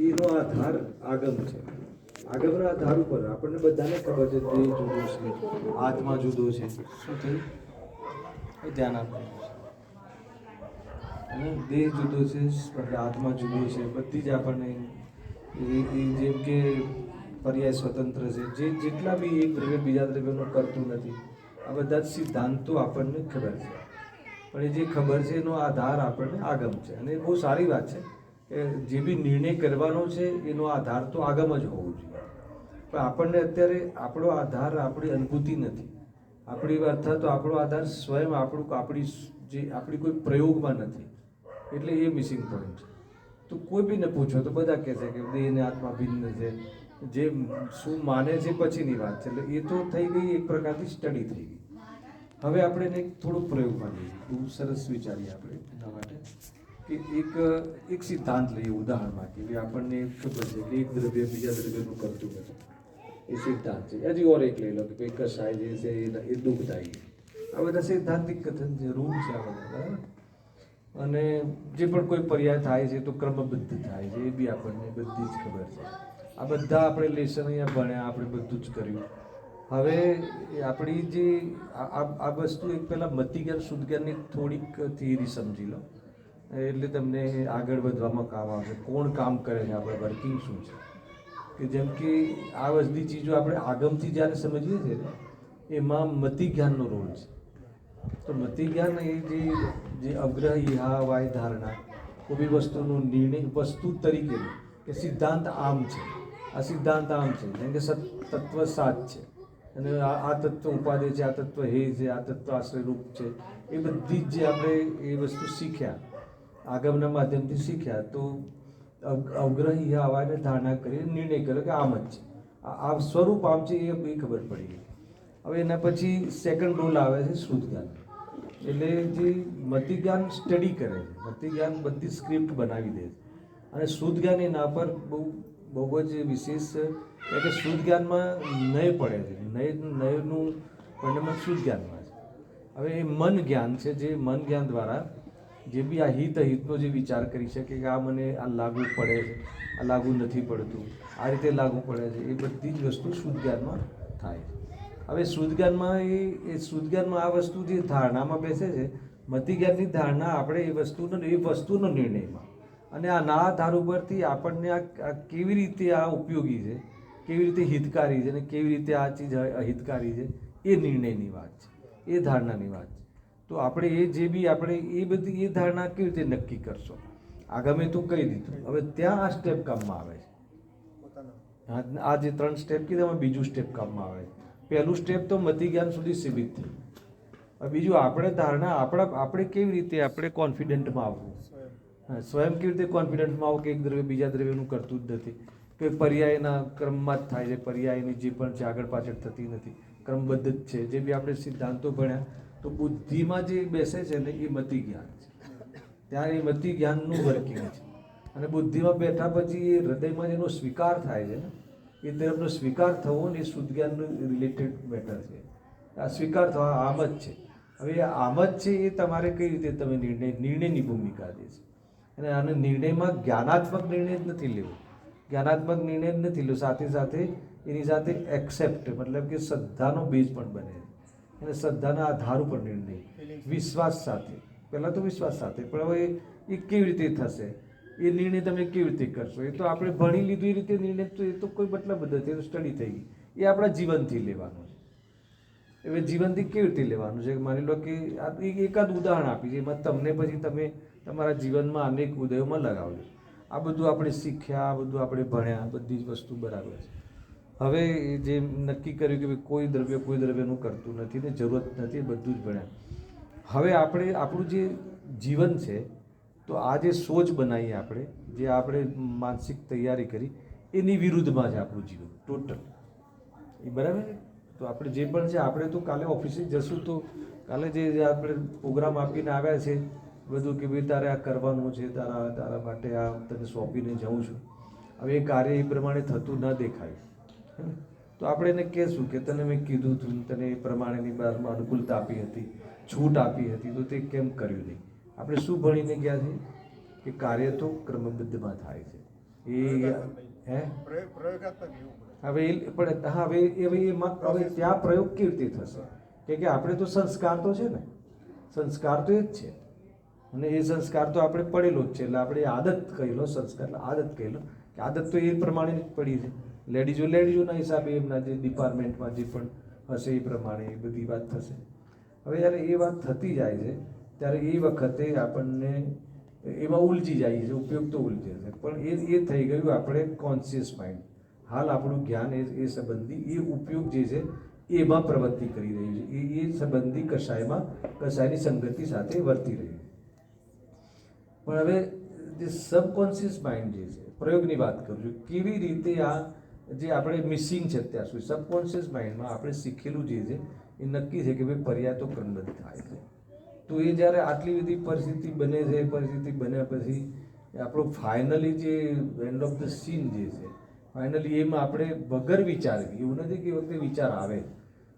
એનો આધાર આગમ છે. આગમના આધાર ઉપર આપણને બધાને ખબર છે દેહ જુદો છે, આત્મા જુદો છે. શું થયું? ધ્યાન આપવું. દેહ જુદો છે, એટલે આત્મા જુદો છે. બધી જ આપણને જેમ કે પર્યાય સ્વતંત્ર છે. જેટલા બી એક દ્રવ્ય બીજા દ્રવ્યનું કરતું નથી, આ બધા જ સિદ્ધાંતો આપણને ખબર છે. પણ એ જે ખબર છે એનો આધાર આપણને આગમ છે. અને એ બહુ સારી વાત છે કે જે બી નિર્ણય કરવાનો છે એનો આધાર તો આગમ જ હોવો જોઈએ. પણ આપણને અત્યારે આપણો આધાર આપણી અનુભૂતિ નથી, આપણી અર્થાત તો આપણો આધાર સ્વયં આપણી કોઈ પ્રયોગમાં નથી. એટલે એ મિસિંગ પોઈન્ટ છે. તો કોઈ બીને પૂછો તો બધા કહેશે કે દેહ અને આત્મા ભિન્ન છે. જે શું માને છે પછીની વાત છે. એટલે એ તો થઈ ગઈ એક પ્રકારની સ્ટડી થઈ ગઈ. હવે આપણે એને થોડુંક પ્રયોગમાં લઈએ. બહુ સરસ વિચારીએ આપણે એના માટે કે એક સિદ્ધાંત લઈએ ઉદાહરણમાં કે ભાઈ આપણને ખબર છે કે એક દ્રવ્ય બીજા દ્રવ્યનું કરતું નથી. એ સિદ્ધાંત છે. હજી ઓર એક લઈ લો કે ભાઈ કશાય જે છે એ દુઃખદાયી. આ બધા સૈદ્ધાંતિક કથન છે, રૂલ છે આ બધા, બરાબર. અને જે પણ કોઈ પર્યાય થાય છે તો ક્રમબદ્ધ થાય છે, એ બી આપણને બધી જ ખબર છે. આ બધા આપણે લેસન અહીંયા ભણ્યા, આપણે બધું જ કર્યું. હવે આપણી જે આ વસ્તુ એક પહેલાં મતિ જ્ઞાન શુદ્ધ જ્ઞાનની થોડીક થિયરી સમજી લો, એટલે તમને આગળ વધવામાં કામ આવશે. કોણ કામ કરે છે, આપણે વર્કિંગ શું છે. કે જેમ કે આ બધી ચીજો આપણે આગમથી જ્યારે સમજીએ છીએ ને એમાં મતિ જ્ઞાનનો રોલ છે. તો મતિ જ્ઞાન એ જે અગ્રહ ઇહા વાય ધારણા, કોઈ બી વસ્તુનો નિર્ણય વસ્તુ તરીકે કે સિદ્ધાંત આમ છે, આ સિદ્ધાંત આમ છે, જેમ કે તત્વ સાત છે અને આ તત્વ ઉપાદેય છે, આ તત્વ હે છે, આ તત્વ આશ્રયરૂપ છે. એ બધી જ જે આપણે એ વસ્તુ શીખ્યા, આગમના માધ્યમથી શીખ્યા, તો અવગ્રહ ઇહા વાયને ધારણા કરી નિર્ણય કર્યો કે આમ જ છે, આ સ્વરૂપ આમ છે, એ ખબર પડી ગઈ. હવે એના પછી સેકન્ડ રોલ આવે છે શુદ્ધ જ્ઞાન. એટલે જે મતિ જ્ઞાન સ્ટડી કરે છે, મતિ જ્ઞાન બધી સ્ક્રિપ્ટ બનાવી દે છે. અને શુદ્ધ જ્ઞાન એના પર બહુ જ વિશેષ કે શુદ્ધ જ્ઞાનમાં નય પડે છે. નયનું પરિણામ શુદ્ધ જ્ઞાનમાં છે. હવે એ મન જ્ઞાન છે, જે મન જ્ઞાન દ્વારા જે બી આ હિતનો જે વિચાર કરી શકે કે આ મને આ લાગુ પડે છે, આ લાગુ નથી પડતું, આ રીતે લાગુ પડે છે, એ બધી જ વસ્તુ શુદ્ધ જ્ઞાનમાં થાય છે. હવે શુદ્ધ જ્ઞાનમાં એ શુદ્ધ જ્ઞાનમાં આ વસ્તુ જે ધારણામાં બેસે છે, મતિ જ્ઞાનની ધારણા આપણે એ વસ્તુનો નિર્ણયમાં, અને આના આધાર ઉપરથી આપણને આ કેવી રીતે આ ઉપયોગી છે, કેવી રીતે હિતકારી છે અને કેવી રીતે આ ચીજ અહિતકારી છે, એ નિર્ણયની વાત છે, એ ધારણાની વાત છે. તો આપણે એ જે બી આપણે એ બધી એ ધારણા કેવી રીતે નક્કી કરશો? આગમે તો કહી દીધું. હવે ત્યાં આ સ્ટેપ કામમાં આવે છે. આ જે 3 સ્ટેપ કીધા એમાં બીજું સ્ટેપ કામમાં આવે છે. પહેલું સ્ટેપ તો મતિ જ્ઞાન સુધી સીમિત થયું. બીજું આપણે ધારણા આપણે કેવી રીતે આપણે કોન્ફિડન્ટમાં આવવું, સ્વયં કેવી રીતે કોન્ફિડન્ટમાં આવું કે એક દ્રવ્ય બીજા દ્રવ્યનું કરતું જ નથી, કે પર્યાયના ક્રમમાં જ થાય છે, પર્યાયની જે પણ છે આગળ પાછળ થતી નથી, ક્રમબદ્ધ જ છે. જે બી આપણે સિદ્ધાંતો ભણ્યા, તો બુદ્ધિમાં જે બેસે છે ને એ મતિ જ્ઞાન છે. ત્યાં એ મતિ જ્ઞાનનું વર્કિંગ છે. અને બુદ્ધિમાં બેઠા પછી એ હૃદયમાં જેનો સ્વીકાર થાય છે ને, એ તરફનો સ્વીકાર થવો ને એ શુદ્ધ જ્ઞાનનું રિલેટેડ મેટર છે. આ સ્વીકાર થવા આમ જ છે. હવે આમ જ છે એ તમારે કઈ રીતે તમે નિર્ણયની ભૂમિકા દે છે. અને આને નિર્ણયમાં જ્ઞાનાત્મક નિર્ણય જ નથી લેવો, જ્ઞાનાત્મક નિર્ણય જ નથી લેવો, સાથે સાથે એની સાથે એક્સેપ્ટ, મતલબ કે શ્રદ્ધાનો બેઝ પણ બને છે. અને શ્રદ્ધાના આધાર ઉપર નિર્ણય, વિશ્વાસ સાથે, પહેલાં તો વિશ્વાસ સાથે, પણ હવે એ કેવી રીતે થશે, એ નિર્ણય તમે કેવી રીતે કરશો? એ તો આપણે ભણી લીધું એ રીતે નિર્ણય, તો એ તો કોઈ મતલબ નથી, એ તો સ્ટડી થઈ ગઈ. એ આપણા જીવનથી લેવાનું છે. હવે જીવનથી કેવી રીતે લેવાનું છે? માની લો કે એકાદ ઉદાહરણ આપી છે, એમાં તમને પછી તમે તમારા જીવનમાં અનેક ઉદયોમાં લગાવજો. આ બધું આપણે શીખ્યા, આ બધું આપણે ભણ્યા, બધી જ વસ્તુ બરાબર છે. હવે જે નક્કી કર્યું કે કોઈ દ્રવ્યનું કરતું નથી ને જરૂરત નથી, બધું જ ભણ્યા. હવે આપણું જે જીવન છે, તો આ જે સોચ બનાવી જે આપણે માનસિક તૈયારી કરી, એની વિરુદ્ધમાં છે આપણું જીવન ટોટલ. એ બરાબર છે? તો આપણે જે પણ છે, આપણે તો કાલે ઓફિસે જશું, તો કાલે જે આપણે પ્રોગ્રામ આપીને આવ્યા છે બધું કે ભાઈ તારે આ કરવાનું છે, તારા માટે આ તને સોંપીને જાઉં છું. હવે એ કાર્ય એ પ્રમાણે થતું ન દેખાય, તો આપણે એને કહેશું કે તને મેં કીધું હતું, તને એ પ્રમાણેની બારમાં અનુકૂળતા આપી હતી, છૂટ આપી હતી, તો તે કેમ કર્યું નહીં? આપણે શું ભણીને ગયા છીએ કે કાર્ય તો ક્રમબદ્ધમાં થાય છે. એ હે પ્રયોગાત્મક એવું બધું. હવે પણ હા હવે ત્યાં પ્રયોગ કેવી રીતે થશે કે આપણે તો સંસ્કાર તો છે ને, સંસ્કાર તો એ જ છે, અને એ સંસ્કાર તો આપણે પડેલો જ છે, એટલે આપણે આદત કહી લો, સંસ્કાર એટલે આદત કહી લો કે આદત તો એ પ્રમાણે જ પડી છે. લેડીઝોના હિસાબે એમના જે ડિપાર્ટમેન્ટમાં જે પણ હશે એ પ્રમાણે એ બધી વાત થશે. હવે જ્યારે એ વાત થતી જાય છે ત્યારે એ વખતે આપણને એમાં ઉલજી જાય છે, ઉપયોગ તો ઉલજે છે, પણ એ થઈ ગયું આપણે કોન્શિયસ માઇન્ડ. હાલ આપણું જ્ઞાન એ સંબંધી એ ઉપયોગ જે છે એમાં પ્રવૃત્તિ કરી રહ્યું છે, એ સંબંધી કશાયની સંગતિ સાથે વર્તી રહ્યું છે. પણ હવે જે સબકોન્શિયસ માઇન્ડ જે છે, પ્રયોગની વાત કરું છું, કેવી રીતે આ જે આપણે મિસિંગ છે અત્યાર સુધી સબકોન્શિયસ માઇન્ડમાં આપણે શીખેલું જે છે એ નક્કી છે કે ભાઈ પર્યાય તો ક્રમબદ્ધ થાય છે. તો એ જ્યારે આટલી બધી પરિસ્થિતિ બને છે, પરિસ્થિતિ બન્યા પછી આપણું ફાઇનલી જે એન્ડ ઓફ ધ સીન જે છે, ફાઇનલી એમાં આપણે વગર વિચારે, એવું નથી કે વખતે વિચાર આવે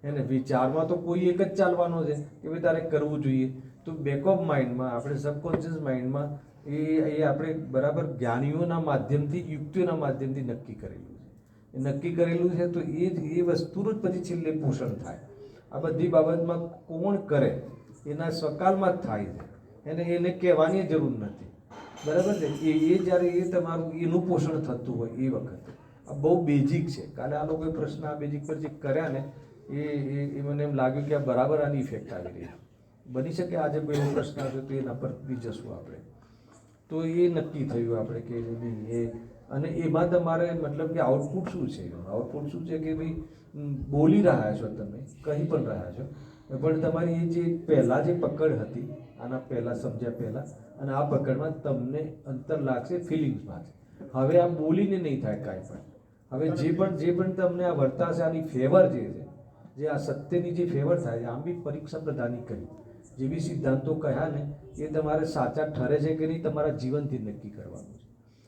એને વિચારમાં તો કોઈ એક જ ચાલવાનો છે કે ભાઈ તારે કરવું જોઈએ. તો બેક ઓફ માઇન્ડમાં આપણે સબકોન્શિયસ માઇન્ડમાં એ આપણે બરાબર જ્ઞાનીઓના માધ્યમથી, યુક્તિઓના માધ્યમથી નક્કી કરેલું છે. એ નક્કી કરેલું છે તો એ વસ્તુનું જ પછી છેલ્લે પોષણ થાય. આ બધી બાબતમાં કોણ કરે એના સકાલમાં જ થાય છે, એને કહેવાની જરૂર નથી, બરાબર છે. એ જ્યારે એ તમારું એનું પોષણ થતું હોય એ વખતે આ બહુ બેઝિક છે. કાલે આ લોકોએ પ્રશ્ન આ બેઝિક પર જે કર્યા ને એ મને એમ લાગ્યું કે આ બરાબર આની ઇફેક્ટ આવી રહી. બની શકે આજે કોઈ એવો પ્રશ્ન આવશે તો એના પર બી જશું આપણે. તો એ નક્કી થયું આપણે કે નહીં એ, અને એમાં તમારે મતલબ કે આઉટપુટ શું છે, આઉટપુટ શું છે કે ભાઈ બોલી રહ્યા છો તમે, કહી પણ રહ્યા છો, પણ તમારી એ જે પહેલાં જે પકડ હતી આના પહેલાં સમજ્યા પહેલાં અને આ પકડમાં તમને અંતર લાગશે ફિલિંગ્સમાં છે. હવે આ બોલીને નહીં થાય કાંઈ પણ. હવે જે પણ તમને આ વર્તાશે આની ફેવર જે છે, જે આ સત્યની જે ફેવર થાય છે, આમ બી પરીક્ષા પ્રધાની કરી જે બી સિદ્ધાંતો કહ્યા ને એ તમારે સાચા ઠરે છે કે નહીં તમારા જીવનથી જ નક્કી કરવાનું છે.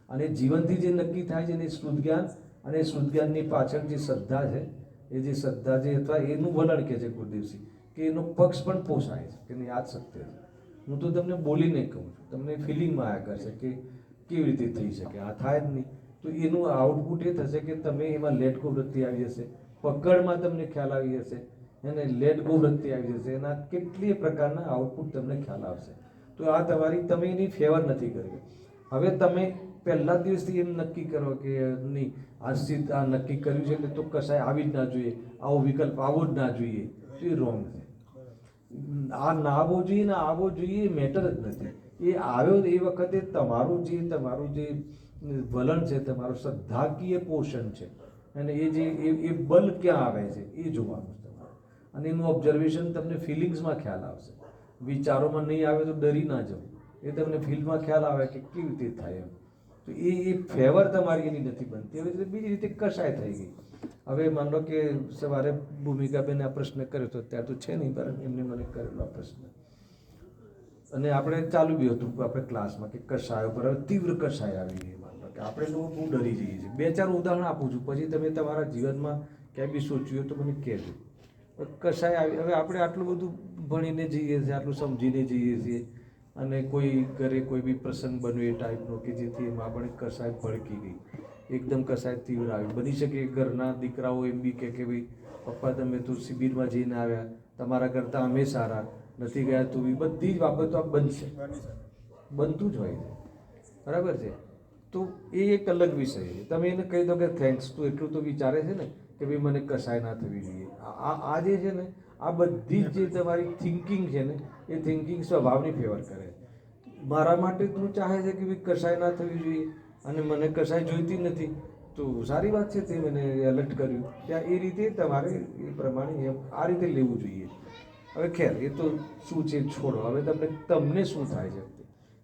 અને જીવનથી જે નક્કી થાય છે ને એ શુદ્ધ જ્ઞાન, અને શુદ્ધ જ્ઞાનની પાછળ જે શ્રદ્ધા છે એ જે શ્રદ્ધા જે અથવા એનું વલણ કહે છે ગુરુદેવસિંહ કે એનો પક્ષ પણ પોષાય છે કે નહીં આ જ સત્ય છે. હું તો તમને બોલીને કહું છું, તમને ફિલિંગમાં આવ્યા કરશે કે કેવી રીતે થઈ શકે, આ થાય જ નહીં. તો એનું આઉટપુટ એ થશે કે તમે એમાં લેટ ગો વૃત્તિ આવી જશે, પકડમાં તમને ખ્યાલ આવી જશે, એને લેટ ગો વૃત્તિ આવી જશે, એના કેટલીય પ્રકારના આઉટપુટ તમને ખ્યાલ આવશે. તો આ તમે એની ફેવર નથી કરી. હવે તમે પહેલા દિવસથી એમ નક્કી કરો કે નહીં આજથી આ નક્કી કર્યું છે કે તો કશાય આવી જ ના જોઈએ, આવો વિકલ્પ આવો જ ના જોઈએ, તો એ રોંગ છે. આ ના આવવો જોઈએ ને આવવો જોઈએ એ મેટર જ નથી. એ આવ્યો એ વખતે તમારું જે વલણ છે, તમારું શ્રદ્ધાકીય પોષણ છે, અને એ બલ ક્યાં આવે છે એ જોવાનું છે તમારે. અને એનું ઓબ્ઝર્વેશન તમને ફિલિંગ્સમાં ખ્યાલ આવશે. વિચારોમાં નહીં આવે તો ડરી ના જવું, એ તમને ફિલ્ડમાં ખ્યાલ આવે કે કેવી રીતે થાય એમ. તો એ ફેવર તમારી એની નથી બનતી. એવી રીતે બીજી રીતે કશાય થઈ ગઈ. હવે માન લો કે સવારે ભૂમિકાબેને આ પ્રશ્ન કર્યો હતો, ત્યારે તો છે નહીં પરંતુ એમને મને કરેલો આ પ્રશ્ન, અને આપણે ચાલુ બી હતું આપણે ક્લાસમાં કે કશાયો પર હવે તીવ્ર કશાય આવી ગઈ. માન લો કે આપણે લોકો બહુ ડરી જઈએ છીએ. 2-4 ઉદાહરણ આપું છું, પછી તમે તમારા જીવનમાં ક્યાંય બી સોચ્યું હોય તો મને કહેજો. કશાય આવી, હવે આપણે આટલું બધું ભણીને જઈએ છીએ, આટલું સમજીને જઈએ છીએ, અને કોઈ ઘરે કોઈ બી પ્રસંગ બન્યો એ ટાઈપનો કે જેથી એમાં આપણે કશાય ભડકી ગઈ, એકદમ કશાય તીવ્ર આવી. બની શકે ઘરના દીકરાઓ એમ બી કે ભાઈ પપ્પા તમે તો શિબિરમાં જઈને આવ્યા, તમારા કરતાં અમે સારા નથી ગયા, તો બી બધી જ બાબતો આ બનશે, બનતું જ હોય છે, બરાબર છે. તો એ એક અલગ વિષય છે. તમે એને કહી દો કે થેન્ક્સ, તો એટલું તો વિચારે છે ને કે ભાઈ મને કશાય ના થવી જોઈએ. આ જે છે ને આ બધી જ જે તમારી થિંકિંગ છે ને એ થિંકિંગ સ્વભાવની ફેવર કરે. મારા માટે તું ચાહે છે કે ભાઈ કશાય ના થવી જોઈએ અને મને કશાય જોઈતી નથી, તો સારી વાત છે, તે મને એલર્ટ કર્યું ત્યાં એ રીતે તમારે એ પ્રમાણે આ રીતે લેવું જોઈએ. હવે ખેર એ તો શું છે છોડો. હવે તમને શું થાય છે,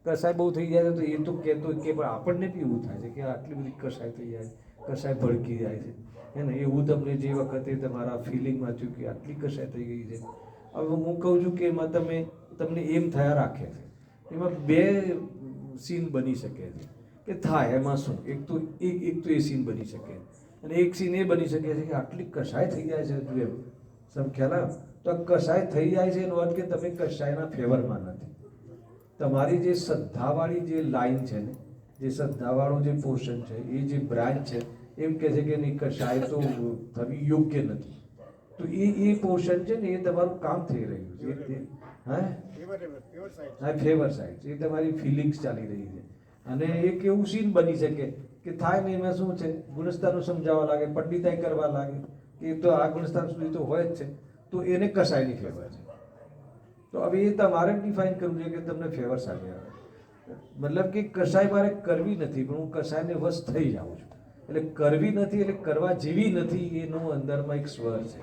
કશાય બહુ થઈ જાય છે તો એ તો કહેતો કે પણ આપણને બી એવું થાય છે કે આટલી બધી કશાય થઈ જાય, કશાય ભડકી જાય છે, હે ને. એવું તમને જે વખતે તમારા ફિલિંગમાં થયું કે આટલી કશાય થઈ ગઈ છે, હવે હું કહું છું કે એમાં તમને એમ થયા રાખે છે. એમાં 2 સીન બની શકે છે કે થાય એમાં શું, એક તો એ સીન બની શકે, અને એક સીન એ બની શકે છે કે આટલી કશાય થઈ જાય છે તું એમ સમ ખ્યાલ આવે. તો આ કશાય થઈ જાય છે એનો અર્થ કે તમે કશાયના ફેવરમાં નથી. તમારી જે શ્રદ્ધાવાળી જે લાઈન છે ને, જે શ્રદ્ધાવાળો જે પોર્શન છે એ જે બ્રાન્ચ છે એમ કહે છે કે નહીં કશાય તો થવી યોગ્ય નથી, તો એ પોર્શન છે ને એ તમારું કામ થઈ રહ્યું છે. હા ફેવર સાઈડ એ તમારી ફિલિંગ્સ ચાલી રહી છે. અને એક એવું સીન બની શકે કે થાય ને એમાં શું છે ગુણસ્તાનું સમજાવવા લાગે, પંડિતાઈ કરવા લાગે કે એ તો આ ગુણસ્તાન સુધી તો હોય જ છે, તો એને કશાયની ફેવર છે. તો હવે એ તમારે ડિફાઇન કરવું છે કે તમને ફેવર સામે આવે. મતલબ કે કશાય મારે કરવી નથી પણ હું કશાયને વશ થઈ જાઉં છું. એટલે કરવી નથી એટલે કરવા જેવી નથી, એનો અંદરમાં એક સ્વર છે,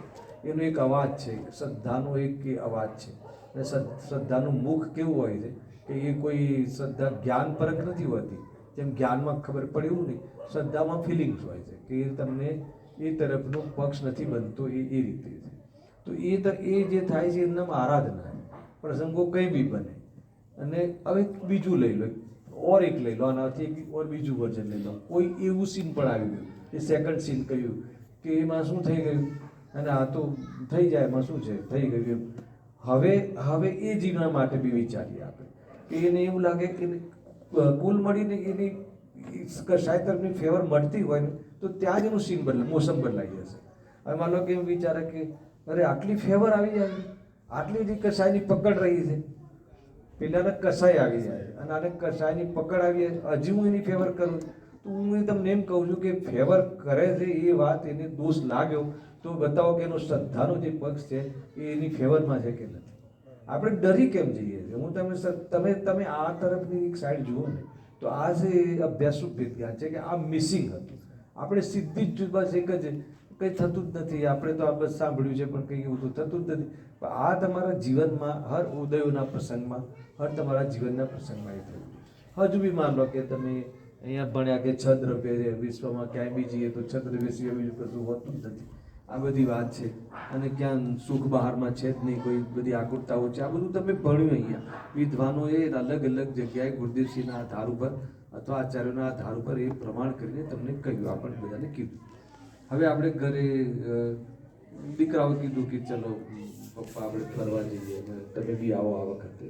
એનો એક અવાજ છે, શ્રદ્ધાનો એક અવાજ છે. અને શ્રદ્ધાનું મુખ કેવું હોય છે કે એ કોઈ શ્રદ્ધા જ્ઞાન પરક નથી હોતી, જેમ જ્ઞાનમાં ખબર પડે એવું નહીં, શ્રદ્ધામાં ફિલિંગ્સ હોય છે કે એ તમને એ તરફનો પક્ષ નથી બનતો, એ રીતે છે. તો એ જે થાય છે એમનામ આરાધના, પ્રસંગો કંઈ બી બને. અને હવે બીજું લઈ લો, એક લઈ લો, આનાથી ઓર બીજું વર્જન લઈ લો. કોઈ એવું સીન પણ આવી ગયું, એ સેકન્ડ સીન કહ્યું કે એમાં શું થઈ ગયું અને આ તો થઈ જાય, એમાં શું છે થઈ ગયું એમ. હવે એ જીવન માટે બી વિચારીએ આપણે કે એને એવું લાગે કે કુલ મળીને એની કશાય તરફની ફેવર મળતી હોય ને તો ત્યાં જ એનું સીન મોસમ બદલાઈ જશે. હવે માનો કે એમ વિચારે કે અરે આટલી ફેવર આવી જાય, આટલી જ કશાયની પકડ રહી છે, પેલાને કસાઈ આવી જાય અને આને કસાયની પકડ આવી જાય, હજી હું એની ફેવર કરું તો હું તમને એમ કહું છું કે ફેવર કરે છે એ વાત એને દોષ લાગ્યો તો બતાવો કે એનો શ્રદ્ધાનો જે પક્ષ છે એ એની ફેવરમાં છે કે નથી. આપણે ડરી કેમ જઈએ છીએ? હું તમે આ તરફની એક સાઈડ જુઓ ને તો આ જે અભ્યાસરૂપ વિજ્ઞાન છે કે આ મિસિંગ હતું. આપણે સીધી જ બસ એક જ કંઈ થતું જ નથી, આપણે તો આ બસ સાંભળ્યું છે પણ કંઈ એવું તો થતું જ નથી. પણ આ તમારા જીવનમાં હર ઉદયોના પ્રસંગમાં, હર તમારા જીવનના પ્રસંગમાં એ થયું. હજુ બી માન લો કે તમે અહીંયા ભણ્યા કે છ દ્રવ્ય છે, વિશ્વમાં ક્યાંય બી જઈએ તો છ દ્રવ્ય સિવાય બીજું કશું હોતું જ નથી. આ બધી વાત છે. અને ક્યાં સુખ બહારમાં છે જ નહીં, કોઈ બધી આકુરતાઓ છે, આ બધું તમે ભણ્યું અહીંયા. વિદ્વાનોએ અલગ અલગ જગ્યાએ ગુરુદેવસિંહના આધાર ઉપર અથવા આચાર્યોના આધાર ઉપર એ પ્રમાણ કરીને તમને કહ્યું, આપણને બધાને કીધું. હવે આપણે ઘરે દીકરાઓ કીધું કે ચલો પપ્પા આપણે ફરવા જઈએ, તમે બી આવો આ વખતે,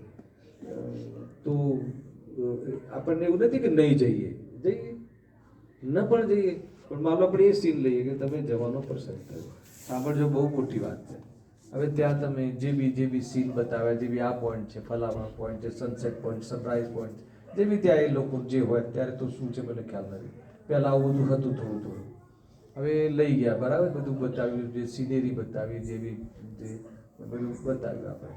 તો આપણને એવું નથી કે નહીં જઈએ, ન પણ જઈએ. પણ માનો આપણે એ સીન લઈએ કે તમે જવાનો પ્રસંગ થયો, સાંભળજો બહુ મોટી વાત છે. હવે ત્યાં તમે જે બી સીન બતાવ્યા, જે બી આ પોઈન્ટ છે, ફલાણા પોઈન્ટ છે, સનસેટ પોઈન્ટ, સનરાઈઝ પોઈન્ટ, જે બી ત્યાં એ લોકો જે હોય ત્યારે તો શું છે મને ખ્યાલ નથી, પહેલાં આવું બધું હતું થોડું. હવે લઈ ગયા બરાબર, બધું બતાવ્યું, જે સિનેરી બતાવી, જે બધું બતાવ્યું આપણે.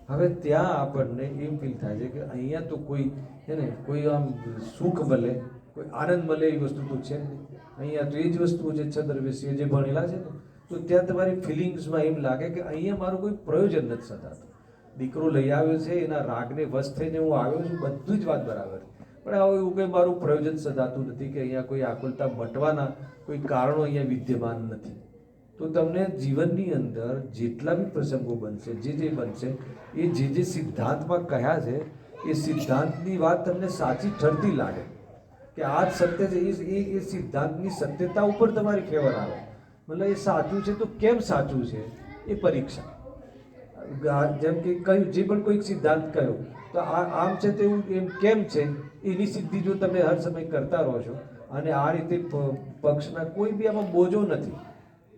હવે ત્યાં આપણને એમ ફીલ થાય છે કે અહીંયા તો કોઈ છે ને કોઈ આમ સુખ મળે, કોઈ આનંદ મળે એ વસ્તુ તો છે નહીં. અહીંયા તો એ જ વસ્તુઓ છે છદ્રવેશીએ જે ભણેલા છે ને, તો ત્યાં તમારી ફિલિંગ્સમાં એમ લાગે કે અહીંયા મારું કોઈ પ્રયોજન નથી સદાતું. દીકરો લઈ આવ્યો છે, એના રાગને વશ થઈને હું આવ્યો છું, બધું જ વાત બરાબર, પણ હવે એવું કંઈ મારું પ્રયોજન સદાતું નથી કે અહીંયા કોઈ આકુલતા મટવાના કોઈ કારણો અહીંયા વિદ્યમાન નથી. તો તમને જીવનની અંદર જેટલા બી પ્રસંગો બનશે, જે બનશે, એ જે સિદ્ધાંતમાં કહ્યા છે એ સિદ્ધાંતની વાત તમને સાચી ઠરતી લાગે કે આ જ સત્ય છે, એ સિદ્ધાંતની સત્યતા ઉપર તમારી ફેવર આવે. મતલબ એ સાચું છે તો કેમ સાચું છે એ પરીક્ષા. જેમ કે કહ્યું, જે પણ કોઈક સિદ્ધાંત કહ્યો તો આમ છે તો એવું એમ કેમ છે, એની સિદ્ધિ જો તમે હર સમય કરતા રહો છો અને આ રીતે પક્ષના કોઈ બી આમાં બોજો નથી,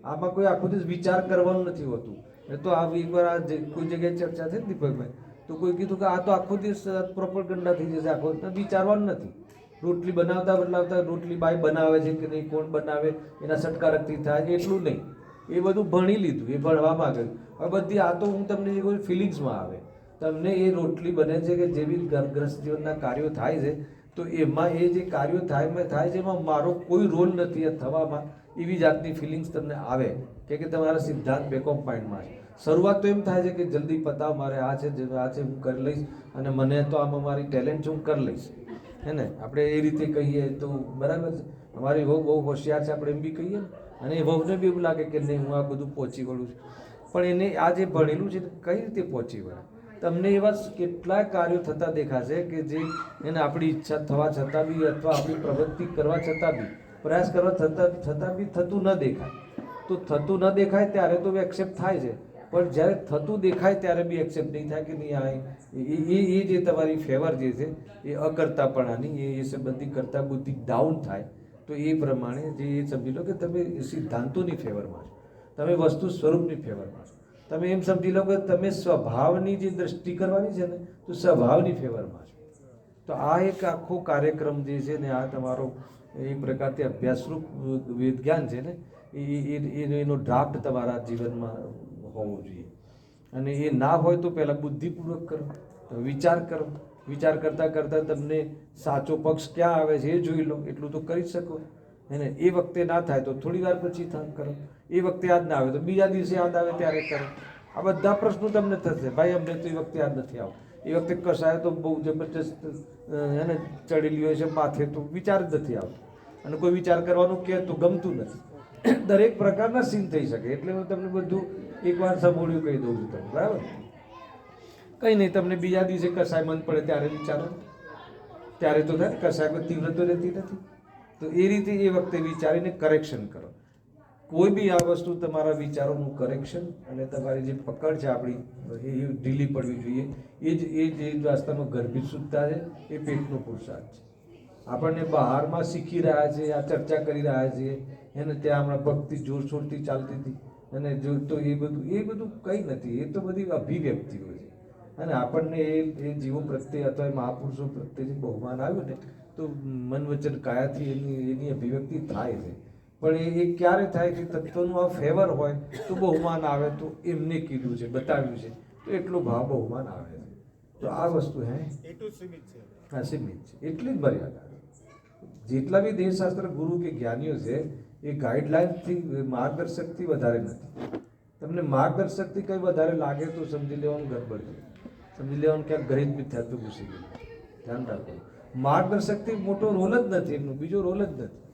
આમાં કોઈ આખો દિવસ વિચાર કરવાનું નથી હોતું. એ તો આ એકવાર આ કોઈ જગ્યાએ ચર્ચા થઈ દીપકભાઈ, તો કોઈ કીધું કે આ તો આખો દિવસ પ્રોપગેન્ડા થઈ જશે, આખો વિચારવાનું નથી. રોટલી બનાવતા રોટલી બાય બનાવે છે કે નહીં, કોણ બનાવે, એના સટકારકથી થાય એટલું નહીં, એ બધું ભણી લીધું, એ ભણવામાં ગયું. હવે બધી આ તો હું તમને જે કોઈ ફિલિંગ્સમાં આવે, તમને એ રોટલી બને છે કે જે બી ગ્રસ્ત જીવનના કાર્યો થાય છે તો એમાં એ જે કાર્યો થાય છે એમાં મારો કોઈ રોલ નથી આ થવામાં, એવી જાતની ફિલિંગ્સ તમને આવે કે તમારા સિદ્ધાંત બેક ઓફ માઇન્ડમાં છે. શરૂઆત તો એમ થાય છે કે જલ્દી પતાવ, મારે આ છે હું કરી લઈશ અને મને તો આમાં મારી ટેલેન્ટ છે હું કરી લઈશ, હે ને. આપણે એ રીતે કહીએ તો બરાબર છે, અમારી વહુ બહુ હોશિયાર છે આપણે એમ બી કહીએ ને, અને એ વહુને બી એવું લાગે કે નહીં હું આ બધું પહોંચી વળું છું. પણ એને આ જે ભણેલું છે કઈ રીતે પહોંચી વળે? તમને એવા કેટલાય કાર્યો થતા દેખાશે કે જે એને આપણી ઈચ્છા થવા છતાં બી અથવા આપણી પ્રવૃત્તિ કરવા છતાં બી, પ્રયાસ કરવા છતાં બી થતું ન દેખાય. તો થતું ન દેખાય ત્યારે તો એક્સેપ્ટ થાય છે, પણ જ્યારે થતું દેખાય ત્યારે બી એક્સેપ્ટ નહીં થાય કે નહીં આ એ જે તમારી ફેવર જે છે એ અકર્તાપણાની એ સંબંધી કરતા બુદ્ધિ ડાઉન થાય તો એ પ્રમાણે જે એ સમજી લો કે તમે સિદ્ધાંતોની ફેવરમાં છો, તમે વસ્તુ સ્વરૂપની ફેવરમાં છો. તમે એમ સમજી લો કે તમે સ્વભાવની જે દ્રષ્ટિ કરવાની છે ને તો સ્વભાવની ફેવરમાં છો. તો આ એક આખો કાર્યક્રમ જે છે ને આ તમારો એક પ્રકારથી અભ્યાસરૂપ વિજ્ઞાન છે ને એનો ડ્રાફ્ટ તમારા જીવનમાં હોવો જોઈએ. અને એ ના હોય તો પહેલાં બુદ્ધિપૂર્વક કરો, તમે વિચાર કરો. વિચાર કરતાં કરતાં તમને સાચો પક્ષ ક્યાં આવે છે એ જોઈ લો, એટલું તો કરી શકો. એને એ વખતે ના થાય તો થોડી વાર પછી કરો. એ વખતે યાદ ના આવે તો બીજા દિવસે યાદ આવે ત્યારે કરો. આ બધા પ્રશ્નો તમને થશે, ભાઈ અમને તો એ વખતે યાદ નથી આવતું, એ વખતે કસાય તો બહુ જબરજસ્ત એને ચડેલી હોય છે માથે તો વિચાર જ નથી આવતો, અને કોઈ વિચાર કરવાનું કહે તો ગમતું નથી. દરેક પ્રકારના સીન થઈ શકે. એટલે હું તમને બધું એકવાર સમોળ્યું કહી દઉં છું તમને, બરાબર? કંઈ નહીં, તમને બીજા દિવસે કસાય મન પડે ત્યારે વિચારો, ત્યારે તો થાય. કસાય કોઈ તીવ્ર તો રહેતી નથી. તો એ રીતે એ વખતે વિચારીને કરેક્શન કરો. કોઈ બી આ વસ્તુ તમારા વિચારોનું કરેક્શન અને તમારી જે પકડ છે આપણી એ ઢીલી પડવી જોઈએ. એ જે વાસ્તવમાં ગર્ભિત શુદ્ધતા છે એ પેટનો પુરુષાર્થ છે. આપણને બહારમાં શીખી રહ્યા છે, આ ચર્ચા કરી રહ્યા છીએ, એને ત્યાં હમણાં ભક્તિ જોરશોરથી ચાલતી હતી અને જો તો એ બધું કંઈ નથી. એ તો બધી અભિવ્યક્તિઓ છે. અને આપણને એ જીવો પ્રત્યે અથવા મહાપુરુષો પ્રત્યે જે બહુમાન આવ્યું ને તો મન વચન કાયાથી એની અભિવ્યક્તિ થાય છે. પણ એ ક્યારે થાય કે તત્વનું આ ફેવર હોય તો બહુમાન આવે, તો એમને કીધું છે, બતાવ્યું છે, તો એટલો ભાવ બહુમાન આવે છે. તો આ વસ્તુ એટલું સીમિત છે. હા, સીમિત છે. એટલી જ મર્યાદા. જેટલા બી દેહશાસ્ત્ર ગુરુ કે જ્ઞાનીઓ છે એ ગાઈડલાઇન્સથી માર્ગદર્શકથી વધારે નથી. તમને માર્ગદર્શકથી કંઈ વધારે લાગે તો સમજી લેવાનું ગડબડ છે, સમજી લેવાનું ક્યાંક ગણિત મિથ્યાત્વ ઘૂસી ગયું. ધ્યાન રાખો, માર્ગદર્શકથી મોટો રોલ જ નથી એમનો, બીજો રોલ જ નથી.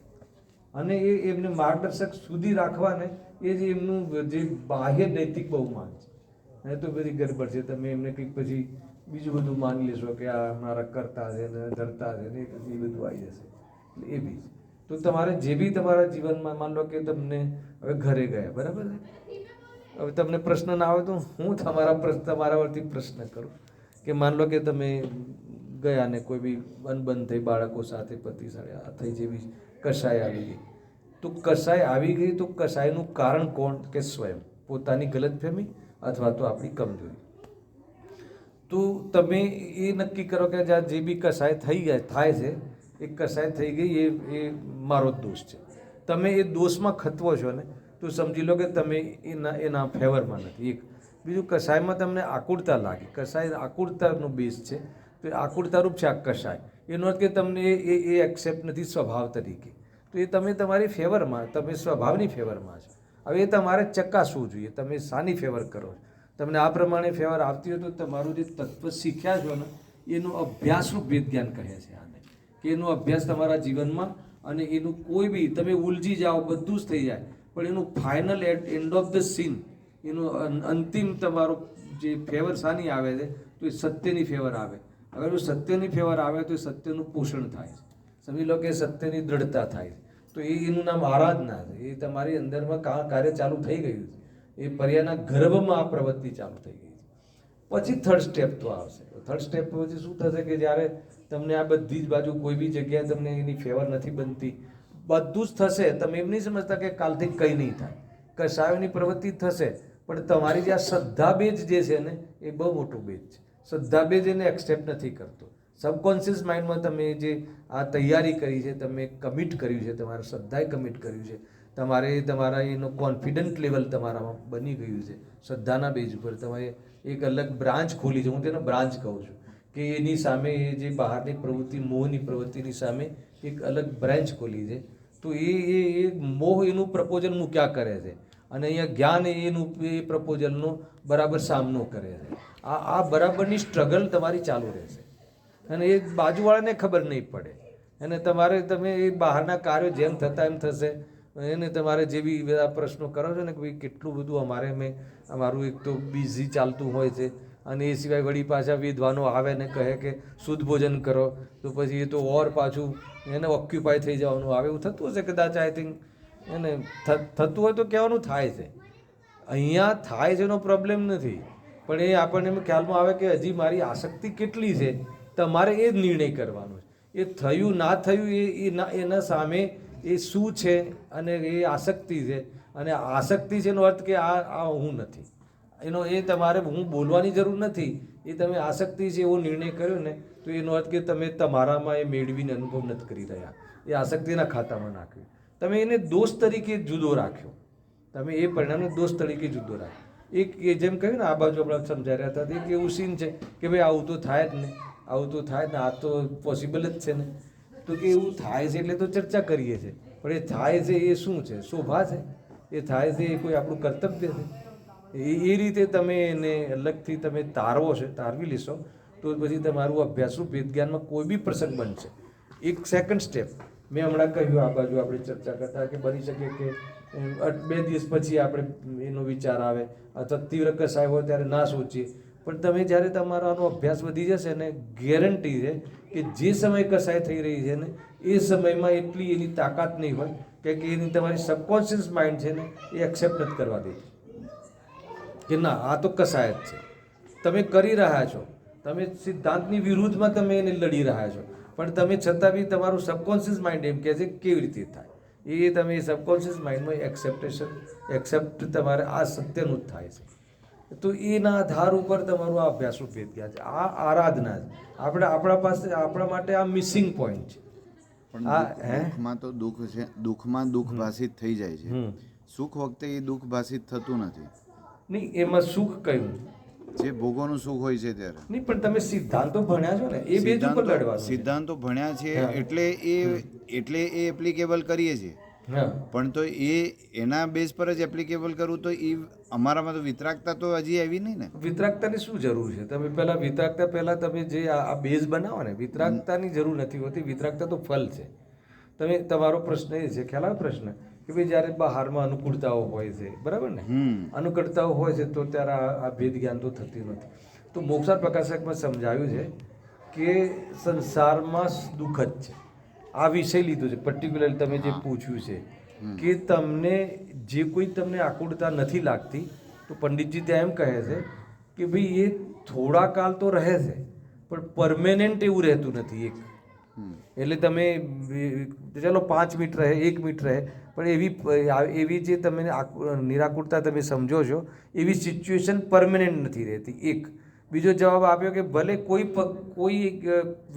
અને એમને માર્ગદર્શક સુધી રાખવાને એ જે એમનું જે બાહ્ય નૈતિક બહુમાન છે. અને તો બધી ગડબડ છે. તમે એમને કંઈક પછી બીજું બધું માની લેશો કે આ મારા કરતા છે ને ધરતા છે ને એ બધું આવી જશે. એટલે એ બી તો તમારે જે બી તમારા જીવનમાં માન લો કે તમને હવે ઘરે ગયા, બરાબર છે, હવે તમને પ્રશ્ન ના આવે તો હું તમારા વરથી પ્રશ્ન કરું કે માન લો કે તમે ગયા ને કોઈ બી અનબન થઈ, બાળકો સાથે પતિ સાથે થઈ, જેવી કસાય આવી ગઈ. તો કસાય આવી ગઈ તો કસાયનું કારણ કોણ? કે સ્વયં, પોતાની ગલતફહેમી અથવા તો આપણી કમજોરી. તો તમે એ નક્કી કરો કે જ્યાં જે બી કસાય થાય છે એ કસાય થઈ ગઈ એ મારો જ દોષ છે. તમે એ દોષમાં ખતવો છો ને તો સમજી લો કે તમે એના ફેવરમાં નથી. એક બીજું, કસાયમાં તમને આકુળતા લાગે, કસાય આકુળતાનો બેઝ છે, તો એ આકુળતારૂપ છે આ કસાય. એનો અર્થ કે તમને એ એક્સેપ્ટ નથી સ્વભાવ તરીકે. તો એ તમે તમારી ફેવરમાં, તમે સ્વભાવની ફેવરમાં છો. હવે એ તમારે ચકાસવું જોઈએ તમે શાની ફેવર કરો. તમને આ પ્રમાણે ફેવર આવતી હોય તો તમારું જે તત્વ શીખ્યા છો ને એનું અભ્યાસરૂપ વિજ્ઞાન કહે છે આને, કે એનો અભ્યાસ તમારા જીવનમાં, અને એનું કોઈ બી તમે ઉલજી જાઓ બધું જ થઈ જાય, પણ એનું final end of the scene, એનું અંતિમ તમારો જે ફેવર શાની આવે છે તો એ સત્યની ફેવર આવે. અગર જો સત્યની ફેવર આવે તો એ સત્યનું પોષણ થાય છે. સમજી લો કે સત્યની દ્રઢતા થાય છે. તો એનું નામ આરાધના છે. એ તમારી અંદરમાં કાર્ય ચાલુ થઈ ગયું છે. એ પર્યાના ગર્ભમાં આ પ્રવૃત્તિ ચાલુ થઈ ગઈ છે. પછી થર્ડ સ્ટેપ તો આવશે. થર્ડ સ્ટેપ પછી શું થશે કે જ્યારે તમને આ બધી જ બાજુ કોઈ બી જગ્યાએ તમને એની ફેવર નથી બનતી, બધું જ થશે, તમે એમ નહીં સમજતા કે કાલથી કંઈ નહીં થાય, કસાયોની પ્રવૃત્તિ થશે, પણ તમારી જે આ શ્રદ્ધા બેજ જે છે ને એ બહુ મોટું બેજ છે. શ્રદ્ધા બેજ એને એક્સેપ્ટ નથી કરતો. સબકોન્શિયસ માઇન્ડમાં તમે જે આ તૈયારી કરી છે, તમે કમિટ કર્યું છે, તમારા શ્રદ્ધાએ કમિટ કર્યું છે, તમારા એનો કોન્ફિડન્ટ લેવલ તમારામાં બની ગયું છે. શ્રદ્ધાના બેઝ ઉપર તમારે એક અલગ બ્રાન્ચ ખોલી છે. હું તેને બ્રાન્ચ કહું છું કે એની સામે એ જે બહારની પ્રવૃત્તિ, મોહની પ્રવૃત્તિની સામે એક અલગ બ્રાન્ચ ખોલી છે. તો એ મોહ એનું પ્રપોઝલ મૂક્યા કરે છે, અને અહીંયા જ્ઞાન એનું એ પ્રપોઝલનો બરાબર સામનો કરે છે. આ બરાબરની સ્ટ્રગલ તમારી ચાલુ રહેશે, અને એ બાજુવાળાને ખબર નહીં પડે. અને તમે એ બહારના કાર્યો જેમ થતા એમ થશે. એને તમારે જે બી બધા પ્રશ્નો કરો છો ને કે ભાઈ કેટલું બધું અમારું એક તો બિઝી ચાલતું હોય છે, અને એ સિવાય વળી પાછા વિદ્વાનો આવે ને કહે કે શુદ્ધ ભોજન કરો, તો પછી એ તો ઓર પાછું એને ઓક્યુપાય થઈ જવાનું આવે. એવું થતું હશે કદાચ, આઈ થિંક એને થતું હોય તો કહેવાનું થાય છે. અહીંયા થાય છે એનો પ્રોબ્લેમ નથી, પણ એ આપણને એમ ખ્યાલમાં આવે કે હજી મારી આસક્તિ કેટલી છે, તમારે એ જ નિર્ણય કરવાનો છે. એ થયું ના થયું એના સામે એ શું છે અને એ આસક્તિ છે, અને આસક્તિ છે એનો અર્થ કે આ હું નથી, એનો એ તમારે હું બોલવાની જરૂર નથી. એ તમે આસક્તિ છે એવો નિર્ણય કર્યો ને તો એનો અર્થ કે તમે તમારામાં એ મેળવીને અનુભવ નથી કરી રહ્યા, એ આસક્તિના ખાતામાં નાખ્યું. તમે એને દોષ તરીકે જુદો રાખ્યો, તમે એ પરિણામને દોષ તરીકે જુદો રાખ્યો. એક એ જેમ કહ્યું ને આ બાજુ આપણે સમજાઈ રહ્યા હતા, એક એવું સીન છે કે ભાઈ આવું તો થાય જ ને, આવું તો થાય ને, આ તો પોસિબલ જ છે ને. તો કે એવું થાય છે એટલે તો ચર્ચા કરીએ છીએ, પણ એ થાય છે એ શું છે? શોભા છે? એ થાય છે એ કોઈ આપણું કર્તવ્ય છે? એ રીતે તમે એને અલગથી તમે તારવી લેશો તો પછી તમારું અભ્યાસરૂપ વેદજ્ઞાનમાં કોઈ બી પ્રસંગ બનશે. એક સેકન્ડ સ્ટેપ મેં હમણાં કહ્યું, આ બાજુ આપણે ચર્ચા કરતા કે બની શકે કે 2 દિવસ પછી આપણે એનો વિચાર આવે અથવા તીવ્ર કસાય હોય ત્યારે ના સોચીએ, પણ તમે જ્યારે તમારો આનો અભ્યાસ વધી જશે ને, ગેરંટી છે કે જે સમય કસાય થઈ રહી છે ને એ સમયમાં એટલી એની તાકાત નહીં હોય કે એની તમારી સબકોન્શિયસ માઇન્ડ છે ને એ એક્સેપ્ટ નથી કરવા દેતી કે ના આ તો કસાય જ છે. તમે કરી રહ્યા છો, તમે સિદ્ધાંતની વિરુદ્ધમાં તમે એને લડી રહ્યા છો, પણ તમે છતાં બી તમારું સબકોન્શિયસ માઇન્ડ એમ કહે છે કેવી રીતે થાય, એ તમે સબકોન્શિયસ માઇન્ડમાં એક્સેપ્ટ તમારે આ સત્યનું જ થાય છે. તો એના આધાર ઉપર તમારું આ અભ્યાસરૂપ વેદજ્ઞાન છે, આ આરાધના છે. આપણા પાસે આપણા માટે આ મિસિંગ પોઈન્ટ છે. દુઃખમાં તો દુઃખ છે, દુઃખમાં દુઃખ ભાષિત થઈ જાય છે, સુખ વખતે એ દુઃખ ભાષિત થતું નથી. નહીં, એમાં સુખ કયું? જે ભોગોનું સુખ હોય છે ત્યારે. નહીં, પણ તમે સિદ્ધાંતો ભણ્યા છો ને, એ બેઝ ઉપર લડવાનું. સિદ્ધાંતો ભણ્યા છે એટલે એ એપ્લિકેબલ કરીએ છીએ, પણ તો એના બેઝ પર જ એપ્લિકેબલ કરવું તો એ અમારામાં તો વિતરાગતા તો હજી આવી નહીં ને. વિતરાગતાની શું જરૂર છે? તમે પહેલા તમે જે આ બેઝ બનાવો ને, વિતરાગતાની જરૂર નથી હોતી. વિતરાગતા તો ફલ છે. તમારો પ્રશ્ન એ છે, ખ્યાલ આવે પ્રશ્ન કે ભાઈ જ્યારે બહારમાં અનુકૂળતાઓ હોય છે, બરાબર ને, અનુકૂળતાઓ હોય છે તો ત્યારે આ ભેદ જ્ઞાન તો થતી નથી. તો મોક્ષાર પ્રકાશકમાં સમજાવ્યું છે કે સંસારમાં દુઃખ જ છે. આ વિષય લીધો છે પર્ટિક્યુલરલી, તમે જે પૂછ્યું છે કે તમને જે કોઈ તમને આકુળતા નથી લાગતી, તો પંડિતજી ત્યાં એમ કહે છે કે ભાઈ એ થોડા કાળ તો રહે છે પણ પરમેનન્ટ એવું રહેતું નથી. એટલે તમે ચાલો 5 મિનિટ રહે, 1 મિનિટ રહે, પણ એવી જે તમે નિરાકુરતા તમે સમજો છો એવી સિચ્યુએશન પરમેનન્ટ નથી રહેતી. એક બીજો જવાબ આપ્યો કે ભલે કોઈ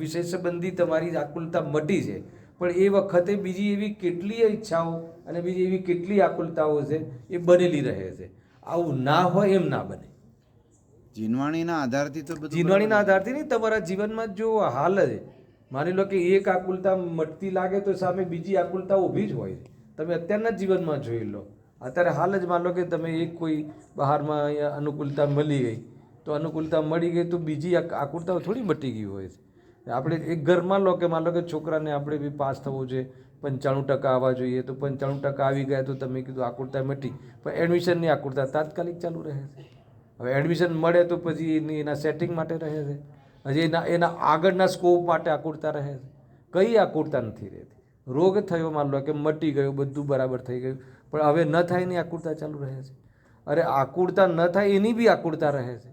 વિષય સંબંધી તમારી આકુલતા મટી છે, પણ એ વખતે બીજી એવી કેટલી ઈચ્છાઓ અને બીજી એવી કેટલી આકુલતાઓ છે એ બનેલી રહે છે. આવું ના હોય એમ ના બને. જીનવાણીના આધારથી તો જીનવાણીના આધારથી નહીં, તમારા જીવનમાં જો હાલ છે, માની લો કે એક આકુલતા મટતી લાગે તો સામે બીજી આકુલતા ઊભી જ હોય. તમે અત્યારના જીવનમાં જોઈ લો, અત્યારે હાલ જ માનો કે તમે એક કોઈ બહારમાં અનુકૂળતા મળી ગઈ, તો અનુકૂળતા મળી ગઈ તો બીજી આકુળતાઓ થોડી મટી ગઈ હોય છે. આપણે એક ઘરમાં લો કે માન લો કે છોકરાને આપણે બી પાસ થવું છે, 95% આવવા જોઈએ, તો 95% આવી ગયા તો તમે કીધું આકુળતા મટી, પણ એડમિશનની આકુળતા તાત્કાલિક ચાલુ રહે છે. હવે એડમિશન મળે તો પછી એના સેટિંગ માટે રહે છે, હજી એના આગળના સ્કોપ માટે આકુળતા રહે છે. કઈ આકુળતા નથી રહેતી. રોગ થયો માન લો કે મટી ગયો, બધું બરાબર થઈ ગયું, પણ હવે ન થાય એની આકુળતા ચાલુ રહે છે. અરે આકુળતા ન થાય એની બી આકુળતા રહે છે.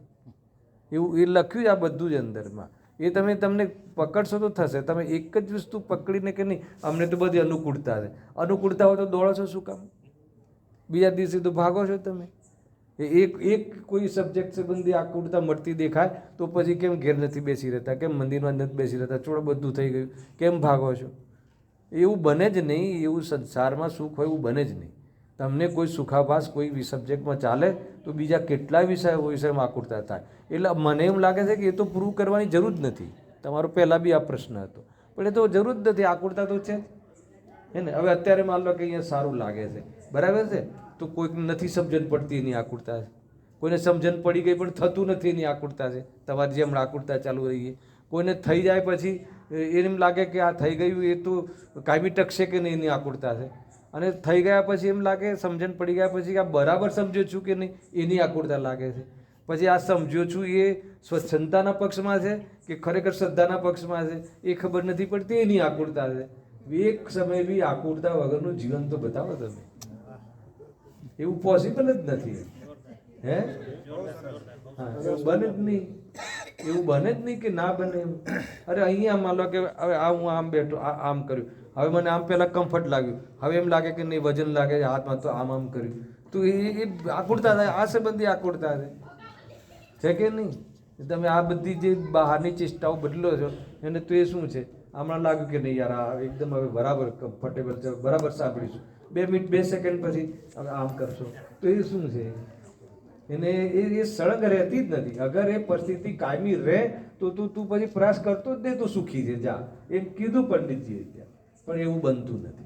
એવું એ લખ્યું છે આ બધું જ અંદરમાં. એ તમને પકડશો તો થશે. તમે એક જ વસ્તુ પકડીને કે નહીં અમને તો બધી અનુકૂળતા છે, અનુકૂળતા હોય તો દોડો છો શું કામ? બીજા દિવસે તો ભાગો છો તમે. એક કોઈ સબ્જેક્ટ સંબંધી આકુળતા મળતી દેખાય તો પછી કેમ ઘેર નથી બેસી રહેતા, કેમ મંદિરમાં નથી બેસી રહેતા, ચોડો બધું થઈ ગયું, કેમ ભાગો છો? એવું બને જ નહીં. એવું સંસારમાં સુખ હોય એવું બને જ નહીં. તમને કોઈ સુખાભાસ કોઈ સબ્જેક્ટમાં ચાલે તો બીજા કેટલાય વિષયમાં આકુળતા થાય. એટલે મને એમ લાગે છે કે એ તો પ્રૂવ કરવાની જરૂર જ નથી. તમારો પહેલાં બી આ પ્રશ્ન હતો, પણ એ તો જરૂર જ નથી. આકુળતા તો છે હે ને. હવે અત્યારે માન લો કે અહીંયા સારું લાગે છે, બરાબર છે, તો કોઈક નથી સમજણ પડતી એની આકુળતા છે, કોઈને સમજણ પડી ગઈ પણ થતું નથી એની આકુળતા છે. તમારી જેમ આકુળતા ચાલુ રહી છે. કોઈને થઈ જાય પછી એમ લાગે કે આ થઈ ગયું એ તો કાયમી ટકશે કે નહીં એની આકુળતા છે, અને થઈ ગયા પછી એમ લાગે, સમજણ પડી ગયા પછી કે આ બરાબર સમજ્યો છું કે નહીં એની આકુળતા લાગે છે. પછી આ સમજ્યો છું એ સ્વચ્છંદતાના પક્ષમાં છે કે ખરેખર શ્રદ્ધાના પક્ષમાં છે એ ખબર નથી પડતી, એની આકુળતા છે. એક સમય બી આકુળતા વગરનું જીવન તો બતાવો તમે. એવું પોસિબલ જ નથી. હે હા એવું બને જ નહીં, એવું બને જ નહીં કે ના બને એમ. અરે અહીંયા માન લો કે હવે આ હું આમ બેઠો, આ આમ કર્યું, હવે મને આમ પહેલાં કમ્ફર્ટ લાગ્યું, હવે એમ લાગે કે નહીં વજન લાગે છે હાથમાં, તો આમ આમ કર્યું, તો એ આકુળતા થાય. આ સંબંધી આકુળતા છે કે નહીં? તમે આ બધી જે બહારની ચેષ્ટાઓ બદલો છો એને તો એ શું છે, હમણાં લાગ્યું કે નહીં યાર આ એકદમ હવે બરાબર કમ્ફર્ટેબલ છે, બરાબર સાંભળીશું, 2 મિનિટ 2 સેકન્ડ પછી હવે આમ કરશો, તો એ શું છે? એને એ સળંગ રહેતી જ નથી. અગર એ પરિસ્થિતિ કાયમી રહે તો તું પછી પ્રયાસ કરતો જ નહીં, તો સુખી છે જા, એમ કીધું પંડિતજીએ ત્યાં. પણ એવું બનતું નથી.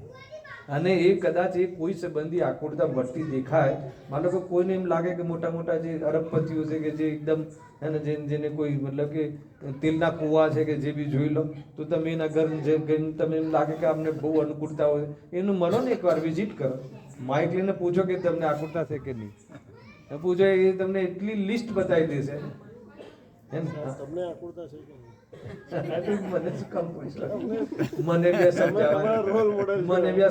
અને એ કદાચ એ કોઈ સંબંધી આકુળતા મળતી દેખાય, માનો કે કોઈને એમ લાગે કે મોટા મોટા જે અરબપતિઓ છે કે જે એકદમ એને જેને કોઈ મતલબ કે તેલના કૂવા છે કે જે બી જોઈ લો, તો તમે એના ઘર જે તમે એમ લાગે કે અમને બહુ અનુકૂળતા હોય, એનું મળો ને એકવાર વિઝિટ કરો, માઇક લઈને પૂછો કે તમને આકુળતા છે કે નહીં, પૂછો એ તમને એટલી લિસ્ટ બતાવી દેશે એમ. તમને આકુળતા છે કે નહીં? મને શું કામ પૂછ્યું? મને બી